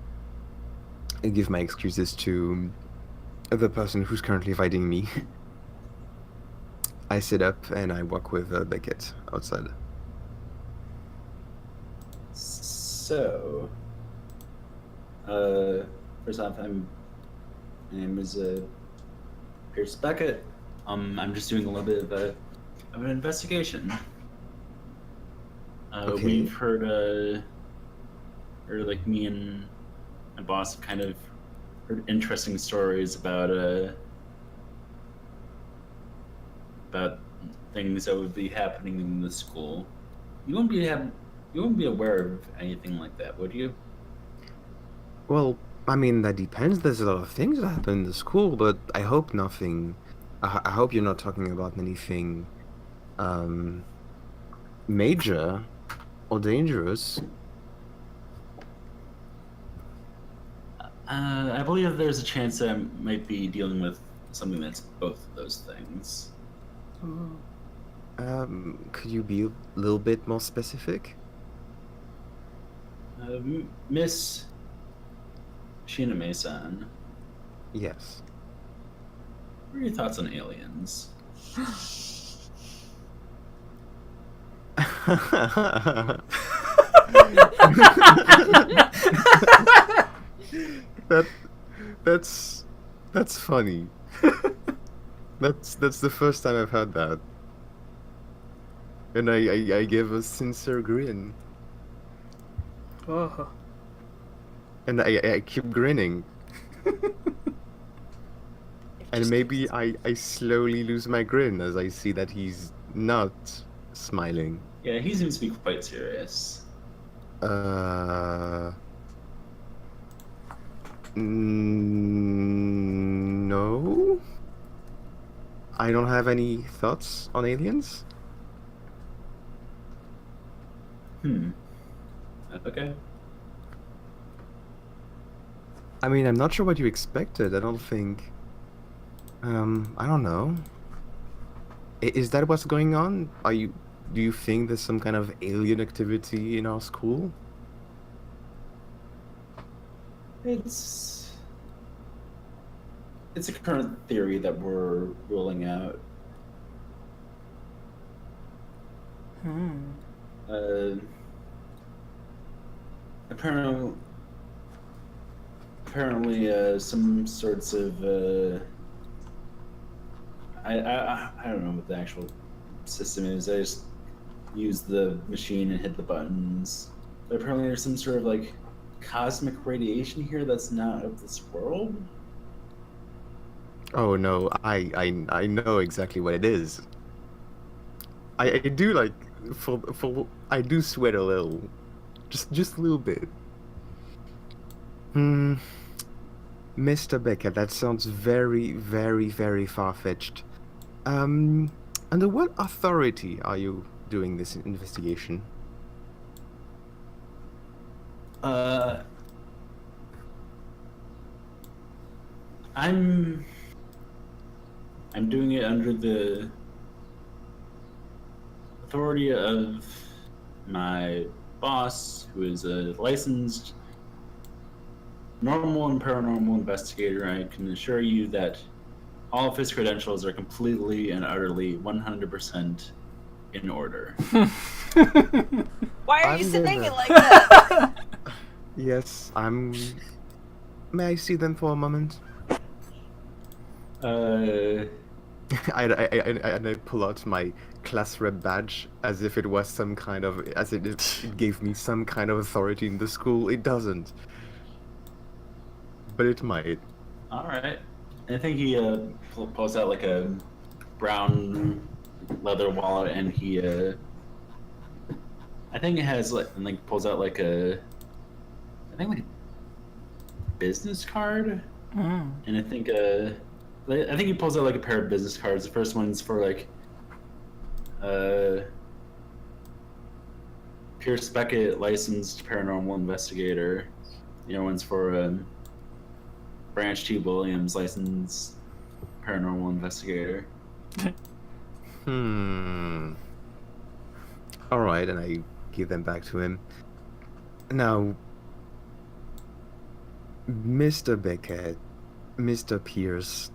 give my excuses to the person who's currently fighting me. I sit up and I walk with Beckett outside. So, first off, my name is Pierce Beckett. I'm just doing a little bit of an investigation. Okay. We've heard, like me and my boss have kind of heard interesting stories about things that would be happening in the school. You wouldn't be aware of anything like that, would you? Well, I mean, that depends. There's a lot of things that happen in the school, but I hope nothing. I hope you're not talking about anything major or dangerous. I believe there's a chance that I might be dealing with something that's both of those things. Could you be a little bit more specific? Miss Shiname-san, Yes. what are your thoughts on aliens? That's funny. That's the first time I've heard that. And I gave a sincere grin. Oh. And I keep grinning. And maybe I slowly lose my grin as I see that he's not smiling. Yeah, he seems to be quite serious. No. I don't have any thoughts on aliens. Okay. I mean, I'm not sure what you expected. I don't think. I don't know. Is that what's going on? Do you think there's some kind of alien activity in our school? It's a current theory that we're ruling out. Apparently, some sorts of I don't know what the actual system is. I just use the machine and hit the buttons. But apparently, there's some sort of like cosmic radiation here that's not of this world. Oh no, I know exactly what it is. I do like for I do sweat a little, just a little bit. Mr. Becker, that sounds very, very, very far-fetched. Under what authority are you doing this investigation? I'm doing it under the authority of my boss, who is a licensed normal and paranormal investigator. I can assure you that all of his credentials are completely and utterly 100% in order. Why are you I'm saying gonna- it like that? Yes, May I see them for a moment? Uh, I pull out my class rep badge as if it was some kind of, as it gave me some kind of authority in the school. It doesn't. But it might. all right. I think he pulls out like a brown leather wallet, and he I think it has like pulls out like a like a business card, and I think he pulls out like a pair of business cards. The first one's for like Pierce Beckett, licensed paranormal investigator. The other one's for Branch T. Williams, licensed paranormal investigator. Alright, and I give them back to him. Now, Mr. Beckett, Mr. Pierce,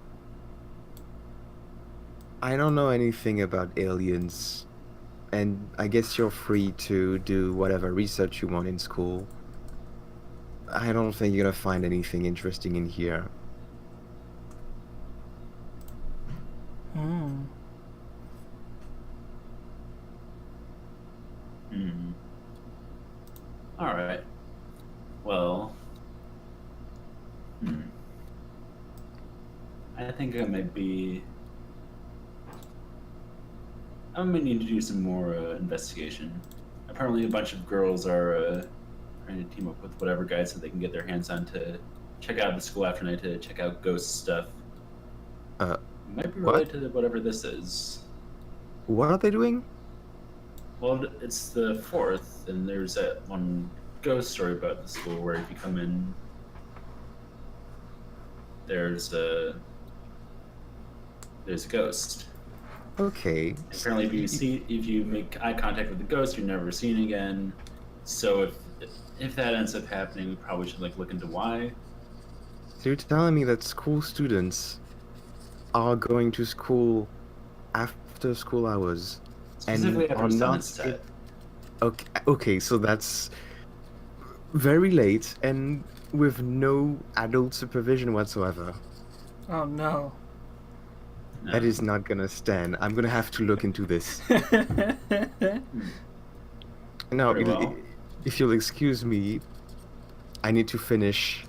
I don't know anything about aliens, and I guess you're free to do whatever research you want in school. I don't think you're gonna find anything interesting in here. All right. Well, I think I might need to do some more investigation. Apparently, a bunch of girls are trying to team up with whatever guys that they can get their hands on to check out the school after night to check out ghost stuff. It might be what? related to whatever this is. What are they doing? Well, it's the 4th, and there's that one ghost story about the school where if you come in, there's a ghost. Okay. Apparently, if you make eye contact with the ghost, you're never seen again. So if that ends up happening, we probably should look into why. So you're telling me that school students are going to school after school hours Specifically and after are not sunset. Okay, so that's very late and with no adult supervision whatsoever. Oh no. No. That is not gonna stand. I'm gonna have to look into this. Now, Very well. if you'll excuse me, I need to finish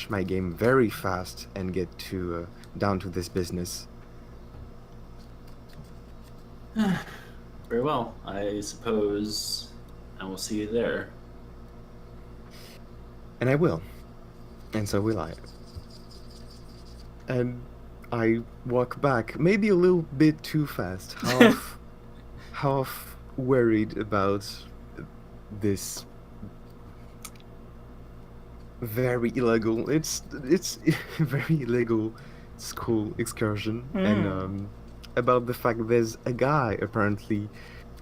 my game very fast and get to down to this business. Very well. I suppose I will see you there. And I will. And so will I. And I walk back, maybe a little bit too fast, half worried about this very illegal, it's very illegal school excursion, and about the fact there's a guy apparently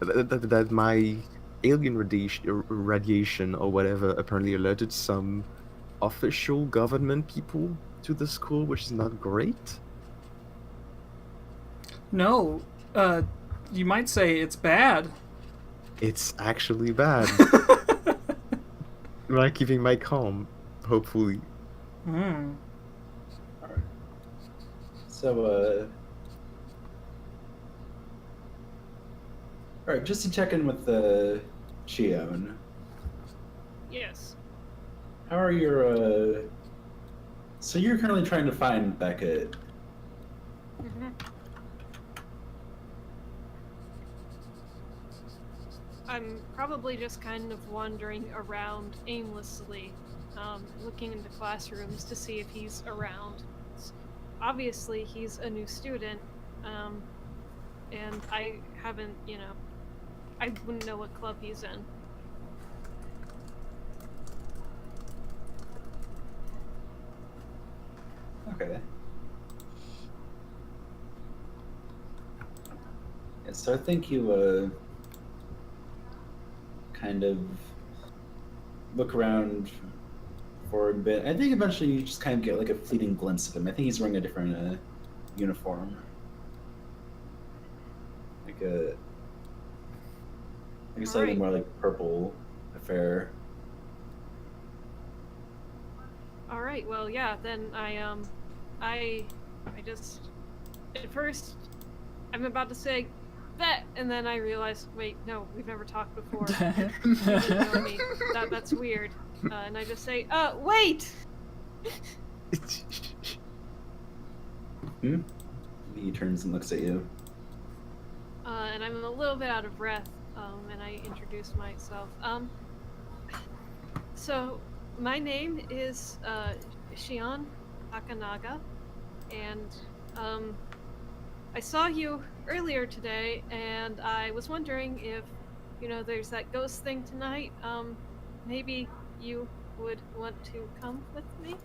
that my alien radiation or whatever apparently alerted some official government people to the school, which is not great. No, you might say it's bad. It's actually bad. Am I keeping my calm? Hopefully. Hmm. Alright. So, alright, just to check in with Shion. Yes. How are your, so you're currently trying to find Beckett. Mm-hmm. I'm probably just kind of wandering around aimlessly, looking into classrooms to see if he's around. Obviously, he's a new student, and I haven't, I wouldn't know what club he's in. Okay. Yeah, so I think you, kind of look around for a bit. I think eventually you just kind of get like a fleeting glimpse of him. I think he's wearing a different uniform. Like a slightly Alright. more like purple affair. Alright, well, yeah, then I just, at first, I'm about to say that, and then I realized, wait, no, we've never talked before. You didn't know me. That's weird. And I just say, wait! He turns and looks at you. And I'm a little bit out of breath, and I introduce myself. So, my name is, Shion Takanaga, and, I saw you earlier today, and I was wondering if, there's that ghost thing tonight, maybe you would want to come with me?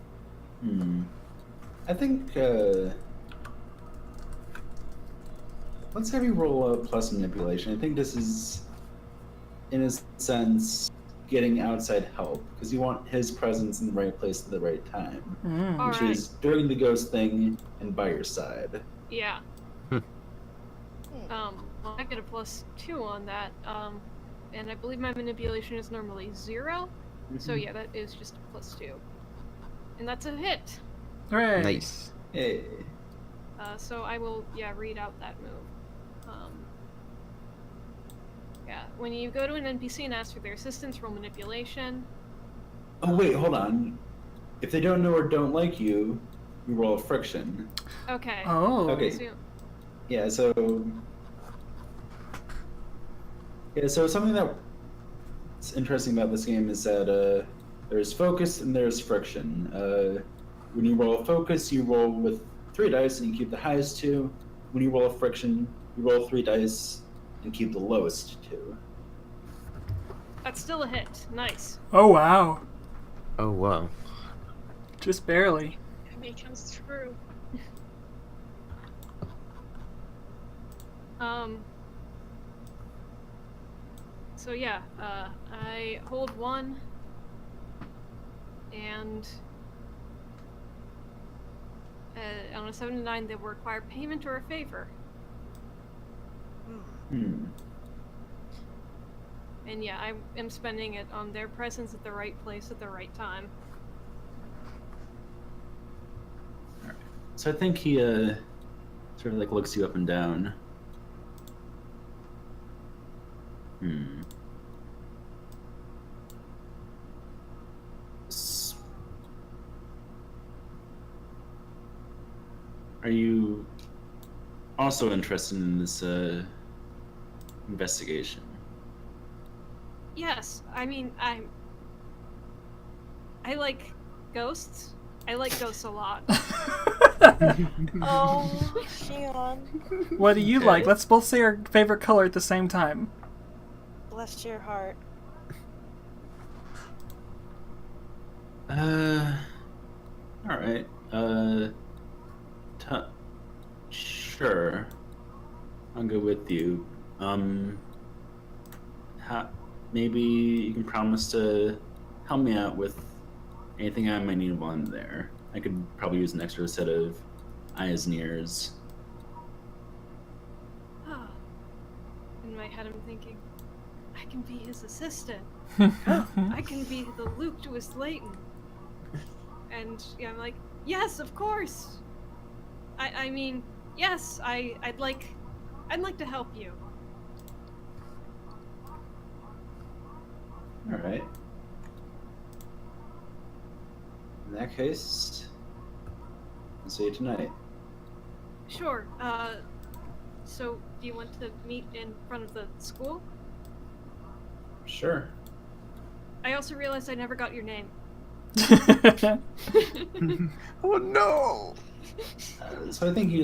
I think, let's have you roll a plus manipulation. I think this is, in a sense, getting outside help, because you want his presence in the right place at the right time, which Alright. is doing the ghost thing and by your side. Yeah. Well, I get a +2 on that, and I believe my manipulation is normally 0, so yeah, that is just a +2. And that's a hit! Hooray. Nice. Hey. So I will, read out that move. Yeah, when you go to an NPC and ask for their assistance, roll manipulation. Oh wait, hold on. If they don't know or don't like you, you roll a friction. Okay. Oh. Okay. So, Yeah, so something that's interesting about this game is that There's focus and there's friction. When you roll a focus, you roll with 3 dice and you keep the highest 2. When you roll a friction, you roll 3 dice and keep the lowest 2. That's still a hit. Nice. Oh wow. Oh wow. Just barely. It comes through. So yeah, I hold 1, and on a 7 to 9, they will require payment or a favor. Hmm. And yeah, I am spending it on their presence at the right place at the right time. So I think he sort of like looks you up and down. Are you also interested in this investigation? Yes, I mean, I like ghosts. I like ghosts a lot. Oh, Shion. What do you Okay. like? Let's both say our favorite color at the same time. Bless your heart. All right. Sure. I'll go with you. Maybe you can promise to help me out with anything I might need while I'm there. I could probably use an extra set of eyes and ears. In my head, I'm thinking, I can be his assistant. I can be the Luke to his Layton. And yeah, I'm like, yes, of course. I mean, yes, I'd like to help you. All right. In that case, I'll see you tonight. Sure. So do you want to meet in front of the school? Sure. I also realized I never got your name. Oh no! So I think he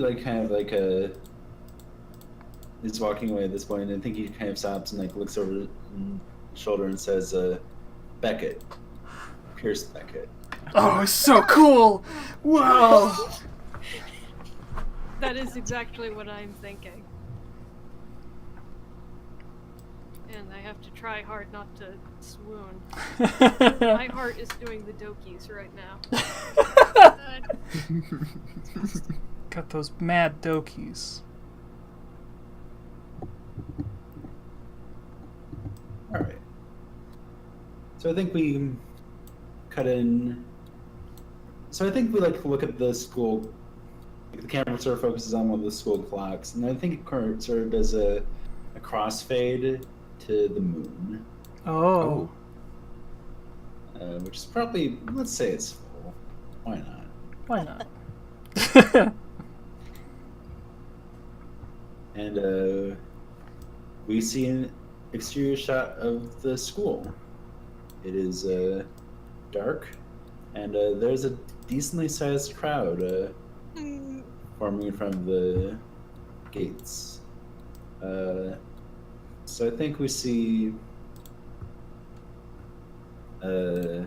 is walking away at this point, and I think he kind of stops and like looks over his shoulder and says, "Beckett, Pierce Beckett." Oh, it's so cool! Whoa! That is exactly what I'm thinking. And I have to try hard not to swoon. My heart is doing the dokies right now. Got those mad dokies. All right. So I think we cut in. So I think we like look at the school. The camera sort of focuses on one of the school clocks, and I think it sort of does a crossfade to the moon, Oh. which is probably, let's say it's full. Why not? Why not? And we see an exterior shot of the school. It is dark, and there's a decently sized crowd forming in front of the gates. So I think we see. I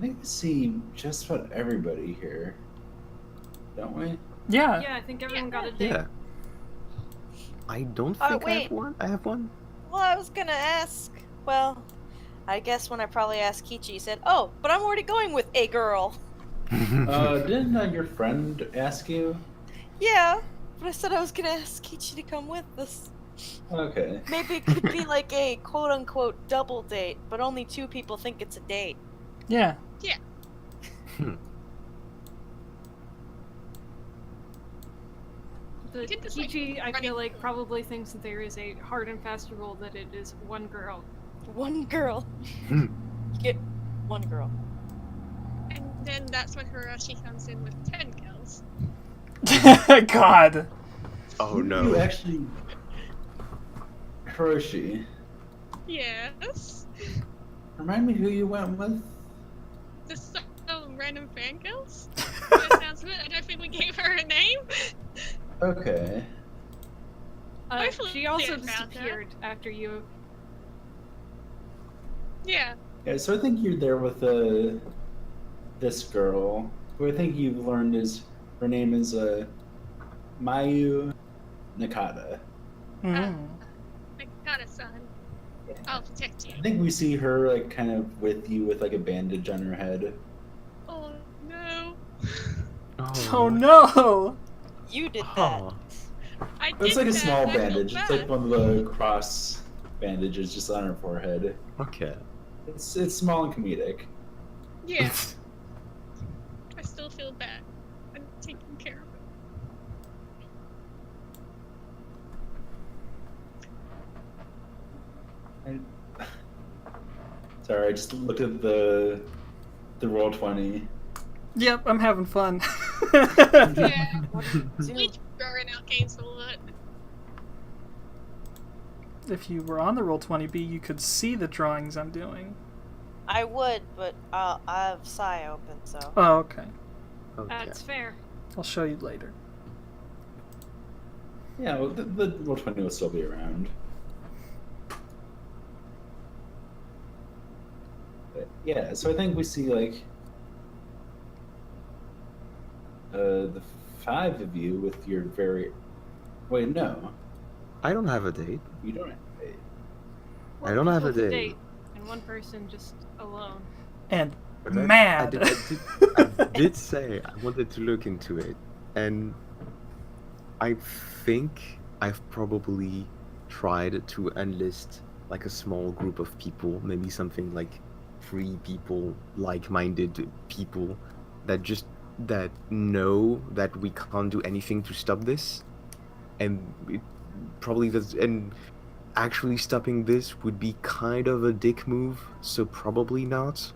think we see just about everybody here, don't we? Yeah. Yeah, I think everyone got a date. Yeah. I don't Oh, think I wait. have one. I have one. Well, I was gonna ask. Well, I guess when I probably asked Kiichi, he said, "Oh, but I'm already going with a girl." Didn't your friend ask you? Yeah, but I said I was gonna ask Kiichi to come with us. Okay. Maybe it could be like a quote-unquote double date, but only 2 people think it's a date. Yeah. The Get this, like, Kiichi, I running- feel like, probably thinks that there is a hard and fast rule that it is one girl. 1 girl. You get 1 girl. And then that's when Hiroshi comes in with 10 kills. God. Oh You no. actually, Hiroshi. Yes. Remind me who you went with? Just some random fangirls. That sounds good. I don't think we gave her a name. Okay. Hopefully She also I found her. disappeared after you. Yeah. Yeah, so I think you're there with this girl, who I think you've learned is her name is Mayu Nakata. Mm. I got a son. I'll protect you. I think we see her like kind of with you with like a bandage on her head. Oh no. Oh no! You did that. Oh. I did It's like a that. small I feel bandage. It's bad. like one of the cross bandages just on her forehead. Okay. It's small and comedic. Yeah. I still feel bad. I'm taking care of Sorry, I just looked at the Roll20. Yep, I'm having fun. it. Yeah. Dude, We throwing out games a lot. If you were on the Roll20B, you could see the drawings I'm doing. I would, but I have Psy open, so. Oh, okay. Okay. That's fair. I'll show you later. Yeah, well, the Roll20 will still be around. But, yeah, so I think we see like the 5 of you with your very. Wait, no, I don't have a date. you don't have a date. I don't have a With date. and one person just alone. And But mad. I did say I wanted to look into it, and I think I've probably tried to enlist like a small group of people, maybe something like 3 people, like-minded people that know that we can't do anything to stop this, and it probably does. And actually stopping this would be kind of a dick move, so probably not.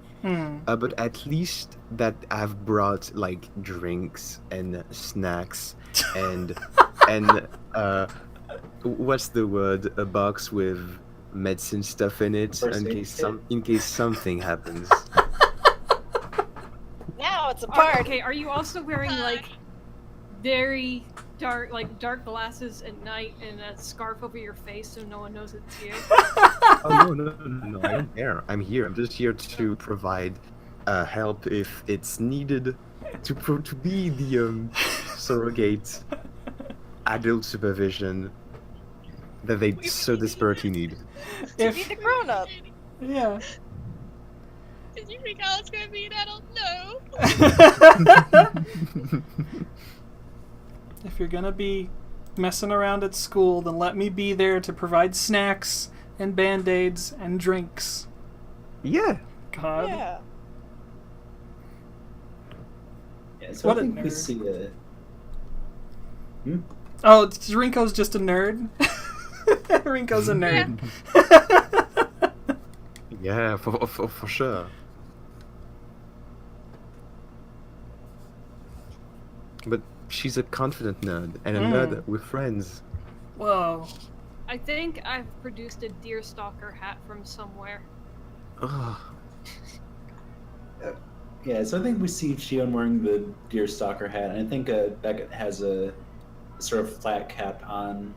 But at least that I've brought like drinks and snacks and what's the word? A box with medicine stuff in it First aid in case something happens. Now it's a party. Okay, are you also wearing like very dark glasses at night and a scarf over your face so no one knows it's you? Oh no! I don't care. I'm here. I'm just here to provide help if it's needed, to be the surrogate adult supervision that they so desperately need. To be the grown up. Yeah. Did you think I was gonna be an adult? No. If you're gonna be messing around at school, then let me be there to provide snacks and band-aids and drinks. Yeah. God. Yeah. Yeah, so What a I think we nerd. see a. Oh, Rinko's just a nerd. Rinko's a nerd. Yeah, for sure. But she's a confident nerd and a nerd with friends. Whoa. I think I've produced a deerstalker hat from somewhere. Ugh. Yeah, so I think we see Shion wearing the deerstalker hat, and I think Beckett has a sort of flat cap on.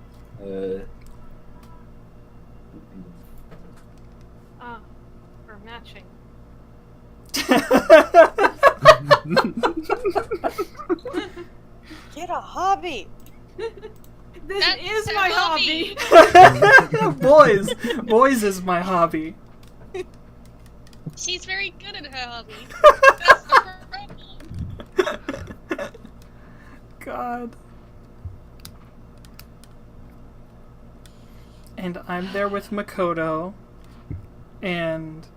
For matching. Get a hobby. This That's is her my hobby. hobby! Boys is my hobby. She's very good at her hobby. That's the problem. God. And I'm there with Makoto, and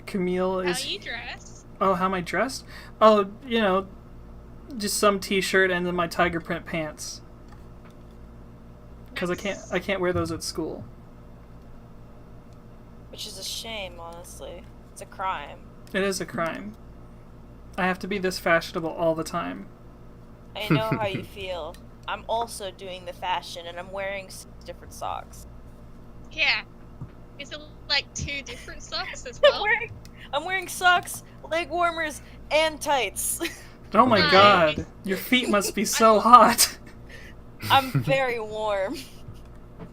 Camille How is. you dress? Oh, how am I dressed? Oh, just some t-shirt and then my tiger print pants. Because I can't wear those at school. Which is a shame, honestly. It's a crime. It is a crime. I have to be this fashionable all the time. I know how you feel. I'm also doing the fashion, and I'm wearing 6 different socks. Yeah. Is it like 2 different socks as I'm well? wearing socks, leg warmers, and tights. Oh my Nice. god, your feet must be so hot. I'm very warm.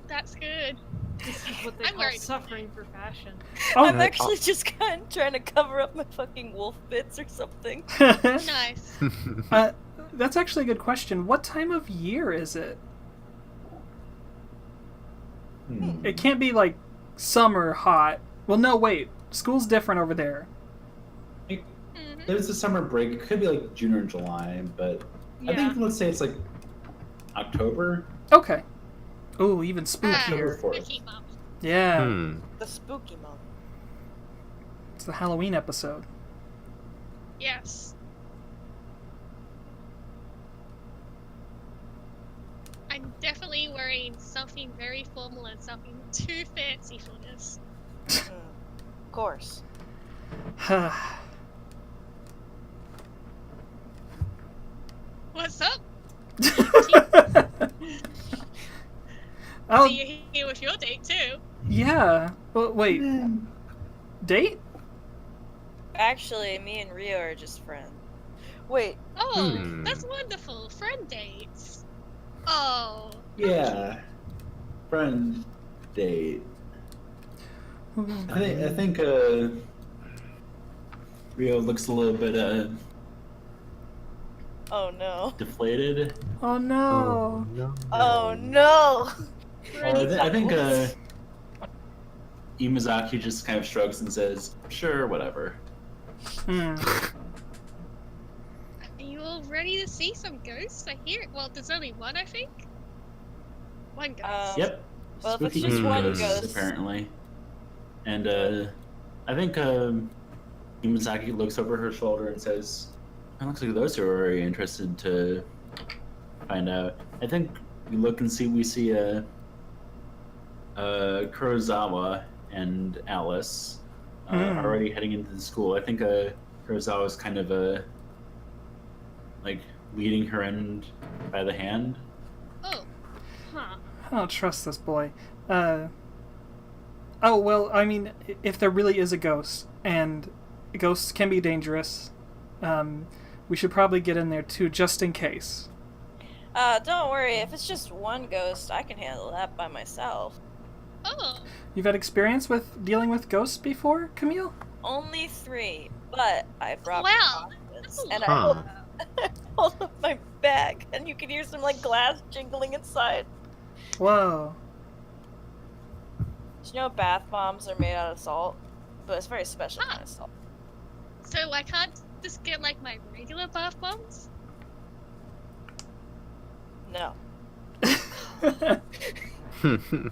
That's good. This is what they I'm call wearing- suffering for fashion. Oh, I'm actually just kind of trying to cover up my fucking wolf bits or something. Nice. That's actually a good question. What time of year is it? It can't be like summer hot. Well, no, wait. School's different over there. Mhm. There's a summer break. It could be like June or July, but I Yeah. think let's say it's like October. Okay. Oh, even spookier. October 4th. Icky mom. Yeah. The spooky month. It's the Halloween episode. Yes. I'm definitely wearing something very formal and something too fancy for this. Of course. What's up? Oh, See you here with your date too. yeah. Well, wait. Date? Actually, me and Rio are just friends. Wait, Oh, Hmm. that's wonderful. Friend dates. Oh. Yeah. Friend date. I think Rio looks a little bit oh no. deflated. Oh no. no. Oh no! I think Imazaki just kind of shrugs and says, "Sure, whatever." Hmm. Are you all ready to see some ghosts? I hear it. Well, there's only one, I think. One ghost. Yep. Well, if it's Spooky just one ghosts, ghost- apparently. And I think Imazaki looks over her shoulder and says, "It looks like those two are very interested to find out." I think we look and we see Kurosawa and Alice already heading into the school. I think Kurosawa's kind of like leading her in by the hand. Oh. Huh. I don't trust this boy. Oh, well, I mean, if there really is a ghost, and ghosts can be dangerous, we should probably get in there too, just in case. Don't worry. If it's just one ghost, I can handle that by myself. Oh. You've had experience with dealing with ghosts before, Camille? Only 3, but I brought Wow. precautions, That's a and lot. I hold up my bag, and you can hear some like glass jingling inside. Whoa. Did you know bath bombs are made out of salt? But it's very special kind of salt. So I can't just get like my regular bath bombs? No. That would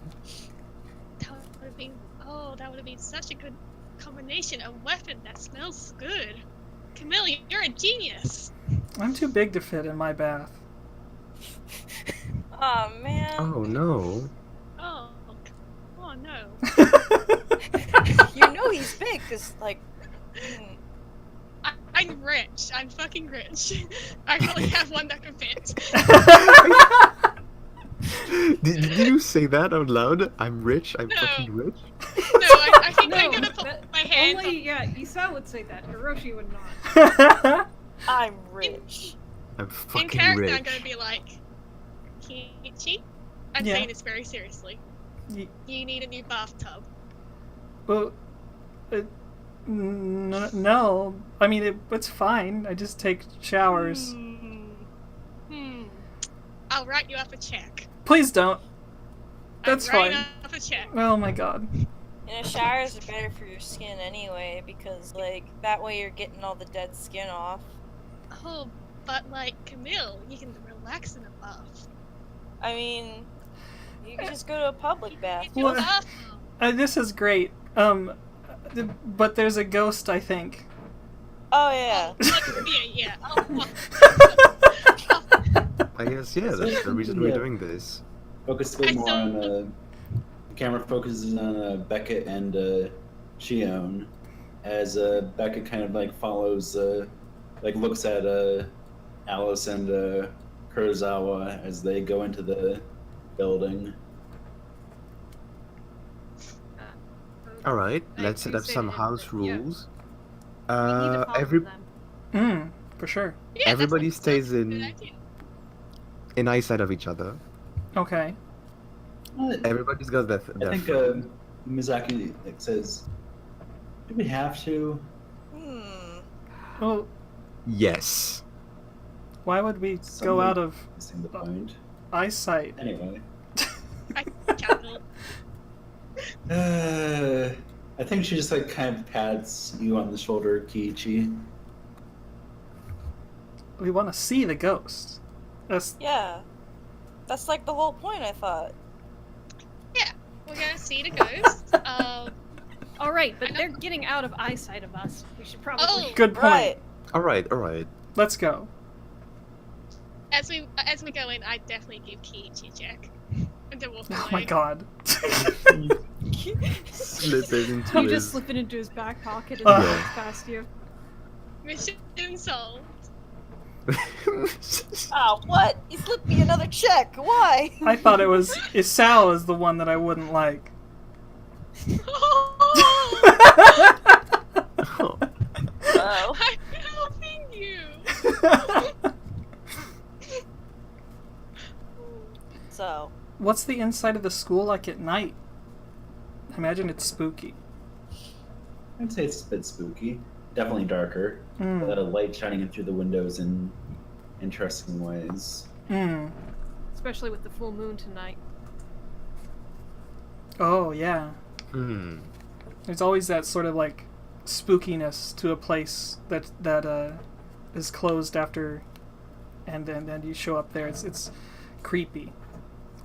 have been. Oh, that would have been such a good combination. A weapon that smells good. Camille, you're a genius. I'm too big to fit in my bath. Aw, man. Oh no. Oh. Oh no. You know he's big, cause like. I'm rich. I'm fucking rich. I only have one that can fit. Did you say that out loud? I'm rich. I'm No. fucking rich. No, I think I'm No, gonna put that- my hand Only, yeah, Isa would say that. Hiroshi would not. I'm rich. I'm in fucking character. rich. I'm gonna be like, Kiichi. I'm Yeah. saying this very seriously. Y- You need a new bathtub. Well, no. I mean, it's fine. I just take showers. I'll write you up a check. Please don't. That's I'm writing fine. up a check. Oh my god. You know, showers are better for your skin anyway, because like that way you're getting all the dead skin off. Oh, but like Camille, you can relax in a bath. I mean, you can just go to a public bath. It's your What? bathroom. This is great. But there's a ghost, I think. Oh yeah. Yeah. Oh, I guess, yeah, that's the reason we're doing this. Focus a bit I more saw- on the camera focuses on Beckett and Shion as Beckett kind of like follows like looks at Alice and Kurosawa as they go into the building. All right, I let's set up stated some it, house but yeah. rules. We need to follow Every them. For sure. Yeah, everybody that's stays a good in idea. eyesight of each other. Okay. Everybody's got their I think phone. Mizaki says, "Do we have to?" Well, Yes. why would we go Somebody out of missing the point. eyesight? Anyway, I can't. I think she just like kind of pats you on the shoulder, Kiichi. We want to see the ghost. That's Yeah. That's like the whole point, I thought. Yeah, we're gonna see the ghost. All right, I but know- they're getting out of eyesight of us. We should probably. Oh, good point. Right. All right. Let's go. as we go in, I definitely give Kiichi a check, and then walk away. Oh my god. Slip it into You his... just slip it into his back pocket and Yeah. he walks past you. Mission solved. Oh, what? You slipped me another check. Why? I thought it was Isao is the one that I wouldn't like. Oh. Oh. I'm helping you. So, What's the inside of the school like at night? I imagine it's spooky. I'd say it's a bit spooky. Definitely darker. Mm. Light shining in through the windows in interesting ways. Mm. Especially with the full moon tonight. Oh yeah. Hmm. There's always that sort of like spookiness to a place that is closed after, and then you show up there. It's creepy,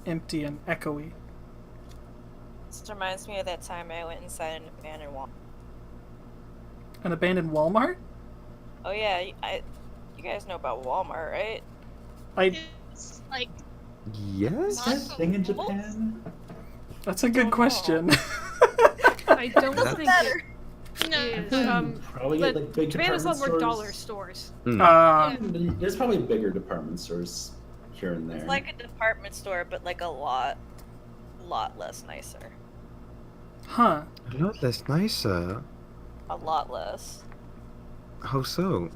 empty, and echoey. this reminds me of that time I went inside an abandoned wall. An abandoned Walmart? Oh yeah, you guys know about Walmart, right? It's like Yes. Is that a thing in Japan? That's a good question. I don't Doesn't think matter. it no. is. Probably But like big Japan has a department lot more stores. dollar stores. Hmm. There's probably bigger department stores here and there. It's like a department store, but like a lot less nicer. Huh. A lot less nicer. A lot less. How so?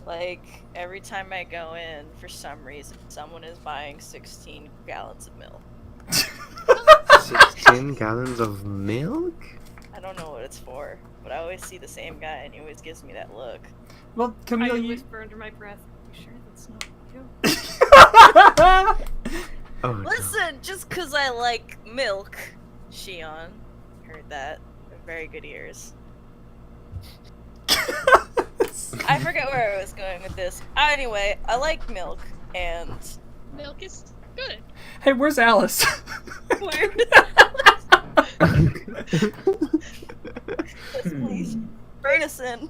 Like, every time I go in, for some reason, someone is buying 16 gallons of milk. 16 gallons of milk? I don't know what it's for, but I always see the same guy and he always gives me that look. Well, I Camille, you. whisper under my breath. You sure that's not you? Oh, no. Listen, just 'cause I like milk, Shion. Heard that. Very good ears. I forget where I was going with this. Anyway, I like milk, and Milk is good. Hey, where's Alice? where yes, please, bring us in.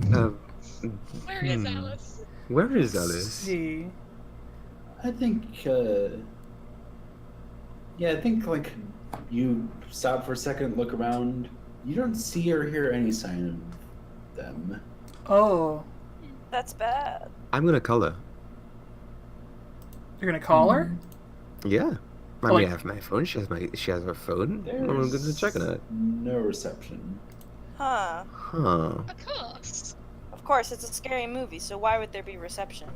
Where is Hmm. Alice? Where is Alice? See. I think, yeah, I think like you stop for a second, look around. You don't see or hear any sign of them. Oh, That's bad. I'm gonna call her. you're gonna call her? Yeah. I Like- mean, I have my phone. She has her phone. I'm gonna check on it. no reception. Huh. Huh. Of course. Of course, it's a scary movie, so why would there be reception?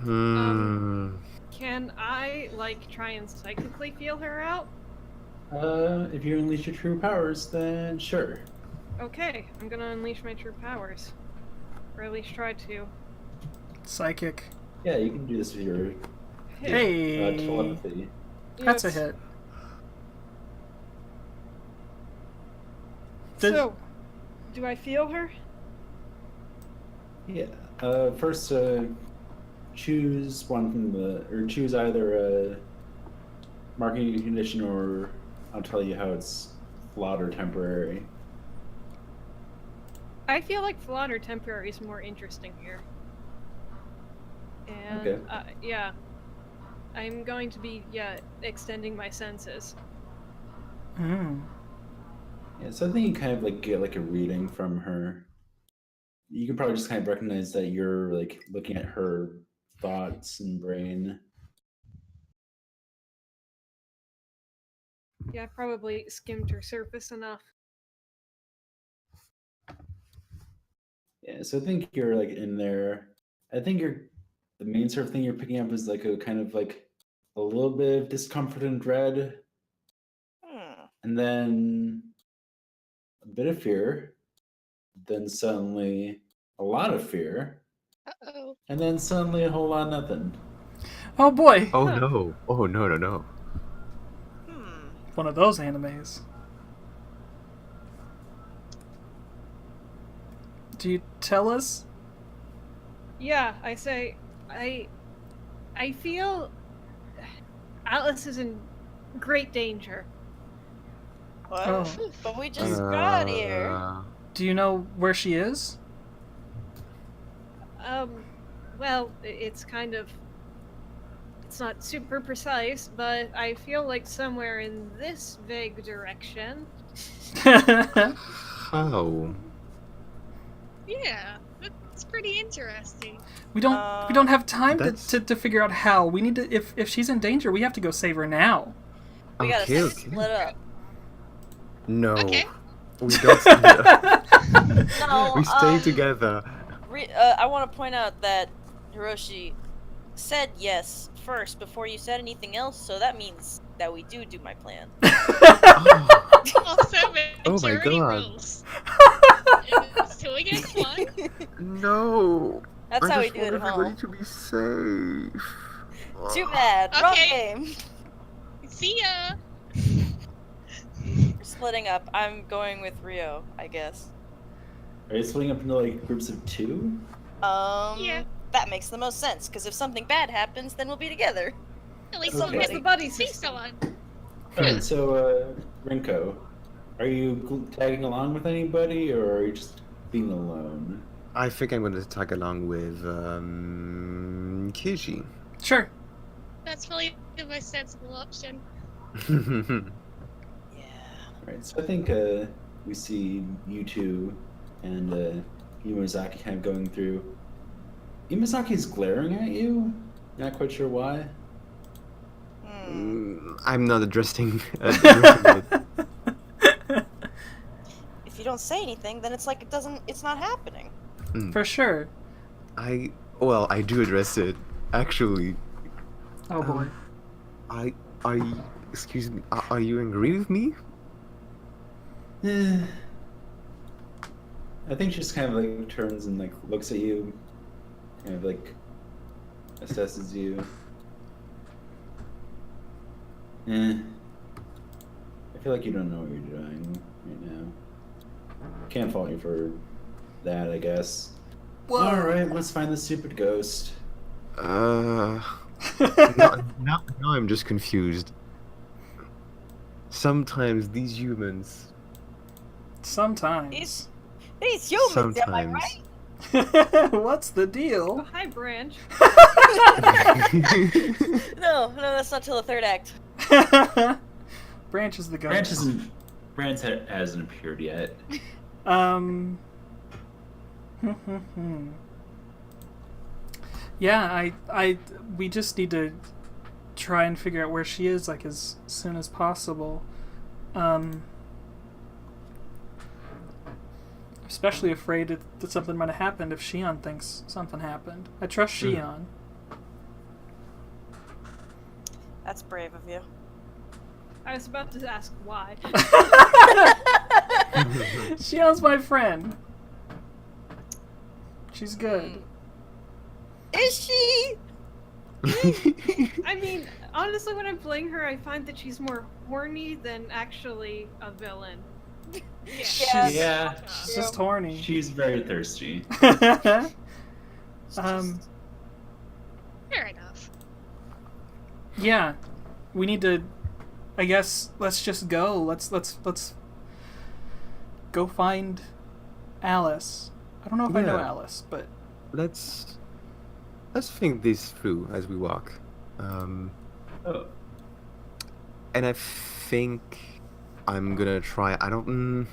Hmm. Can I, like, try and psychically feel her out? If you unleash your true powers, then sure. Okay, I'm gonna unleash my true powers. Or at least try to. Psychic. Yeah, you can do this with your Hey. telepathy. That's a Yes. hit. Does- So, do I feel her? Yeah. First, choose one from the, or choose either a marking condition, or I'll tell you how it's flawed or temporary. I feel like flawed or temporary is more interesting here. And, Okay. yeah. I'm going to be, extending my senses. Hmm. Yeah, so I think you kind of like get like a reading from her. You can probably just kind of recognize that you're like looking at her thoughts and brain. Yeah, I probably skimmed her surface enough. Yeah, so I think you're like in there. I think the main sort of thing you're picking up is like a kind of like a little bit of discomfort and dread, and then a bit of fear, then suddenly a lot of fear, Uh-oh. and then suddenly a whole lot of nothing. Oh boy! Oh no! Oh no! One of those animes. Do you tell us? Yeah, I say, I feel Atlas is in great danger. Well, Oh. but we just got here. Do you know where she is? Well, it's kind of, it's not super precise, but I feel like somewhere in this vague direction. Oh. Yeah, that's pretty interesting. We don't have time to figure out how. We need to if she's in danger, we have to go save her now. We gotta Okay. split up. No. Okay. We don't split up. No, We stay together. I want to point out that Hiroshi said yes first before you said anything else, so that means that we do my plan. Also, Oh my majority God. rules. It's 2 against 1. No. That's how I we just do it want at everybody home. to be safe. Too bad. Wrong Okay. game. See ya! We're splitting up. I'm going with Rio, I guess. Are you splitting up into like groups of 2? Yeah. That makes the most sense, because if something bad happens, then we'll be together. At least Okay. we'll Where's get the buddy see system? someone. Alright, so Rinko, are you tagging along with anybody, or are you just being alone? I think I'm going to tag along with Kiichi. Sure. That's probably the most sensible option. Yeah. Alright, so I think we see you two and Yumazaki kind of going through. Yumazaki's glaring at you? Not quite sure why. I'm not addressing it. If you don't say anything, then it's like it's not happening. For sure. I do address it, actually. Oh boy. Excuse me, are you angry with me? I think she just kind of like turns and like looks at you, kind of like assesses you. I feel like you don't know what you're doing right now. Can't fault you for that, I guess. Whoa. Alright, let's find the stupid ghost. Now I'm just confused. Sometimes these humans. Sometimes. These humans, am I right? What's the Oh, deal? hi, Branch. No, that's not till the third act. Branch is the ghost. Branch hasn't appeared yet. Yeah, we just need to try and figure out where she is, like, as soon as possible. Especially afraid that something might have happened if Shion thinks something happened. I trust Shion. That's brave of you. I was about to ask why. Shion's my friend. She's good. Is she? I mean, honestly, when I'm playing her, I find that she's more horny than actually a villain. Yeah. Yeah, She's just horny. she's very thirsty. Fair enough. Yeah, we need to. I guess let's just go. Let's go find Alice. I don't know if I know Yeah. Alice, but Let's think this through as we walk. Oh, And I think I'm gonna try. I don't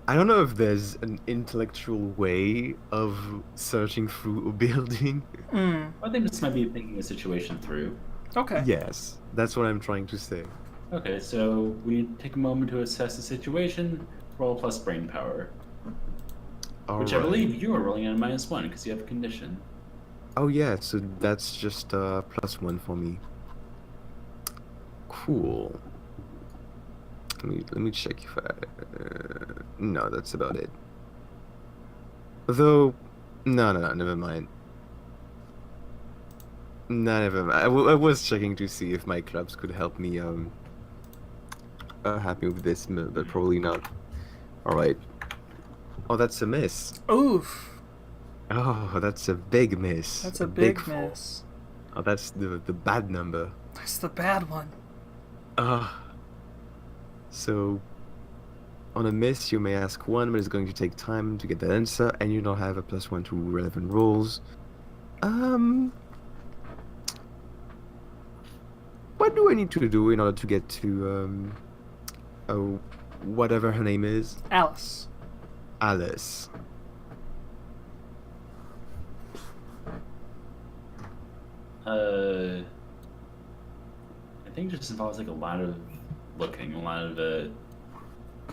know if there's an intellectual way of searching through a building. I think this might be thinking a situation through. okay. Yes, that's what I'm trying to say. Okay, so we take a moment to assess the situation. Roll plus brain power, which I Alright. believe you are rolling on -1 because you have a condition. Oh yeah, so that's just +1 for me. Cool. Let me check if I. No, that's about it. Though, no, never mind. No, never mind. I was checking to see if my clubs could help me happy with this, but probably not. All right. Oh, that's a miss. Oof. Oh, that's a big miss. That's a big fall. miss. Oh, that's the bad number. That's the bad one. So, on a miss, you may ask one, but it's going to take time to get that answer, and you don't have a +1 to relevant rolls. What do I need to do in order to get to, whatever her name is? Alice. Alice. I think it just involves like a lot of looking, a lot of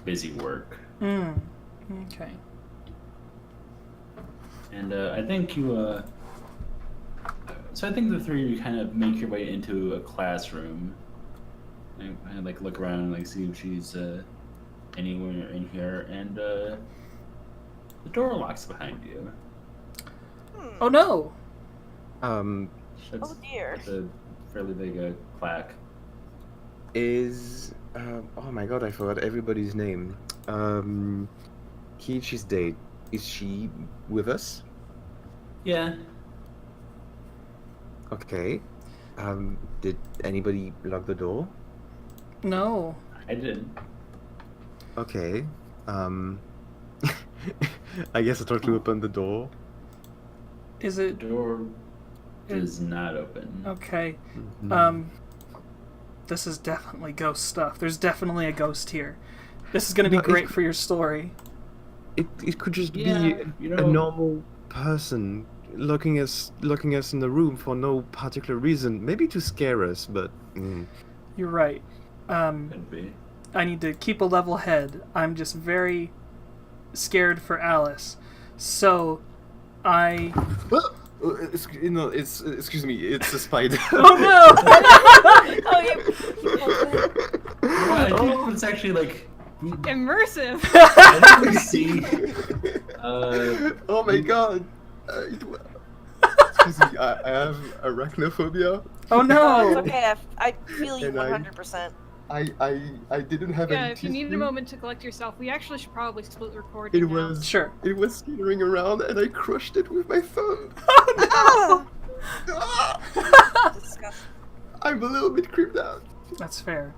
busy work. Okay. And I think you. So I think the three of you kind of make your way into a classroom. And like look around and like see if she's anywhere in here, and the door locks behind you. Oh no! That's, Oh dear. That's a fairly big clack. Is oh my god, I forgot everybody's name. Kiichi's date. Is she with us? Yeah. Okay. Did anybody lock the door? No. I did. Okay. I guess I tried to open the door. Is The it door is not open. okay? Mhm. This is definitely ghost stuff. There's definitely a ghost here. This is gonna be No, great for your story. It could just Yeah, be you a know- normal person looking us in the room for no particular reason. Maybe to scare us, but You're right. Could be. I need to keep a level head. I'm just very scared for Alice. So, I... excuse me, it's a spider. Oh no! Oh, you. Well, I think it's actually like. Immersive. I think we see. Oh my god. Excuse me, I have arachnophobia. Oh Oh, it's no! okay. I feel you And I- 100%. I didn't have Yeah, any if you need a tissue. moment to collect yourself, we actually should probably split recording. It now. was Sure. It was skittering around and I crushed it with my thumb. Ah, Ah! disgusting. I'm a little bit creeped out. That's fair.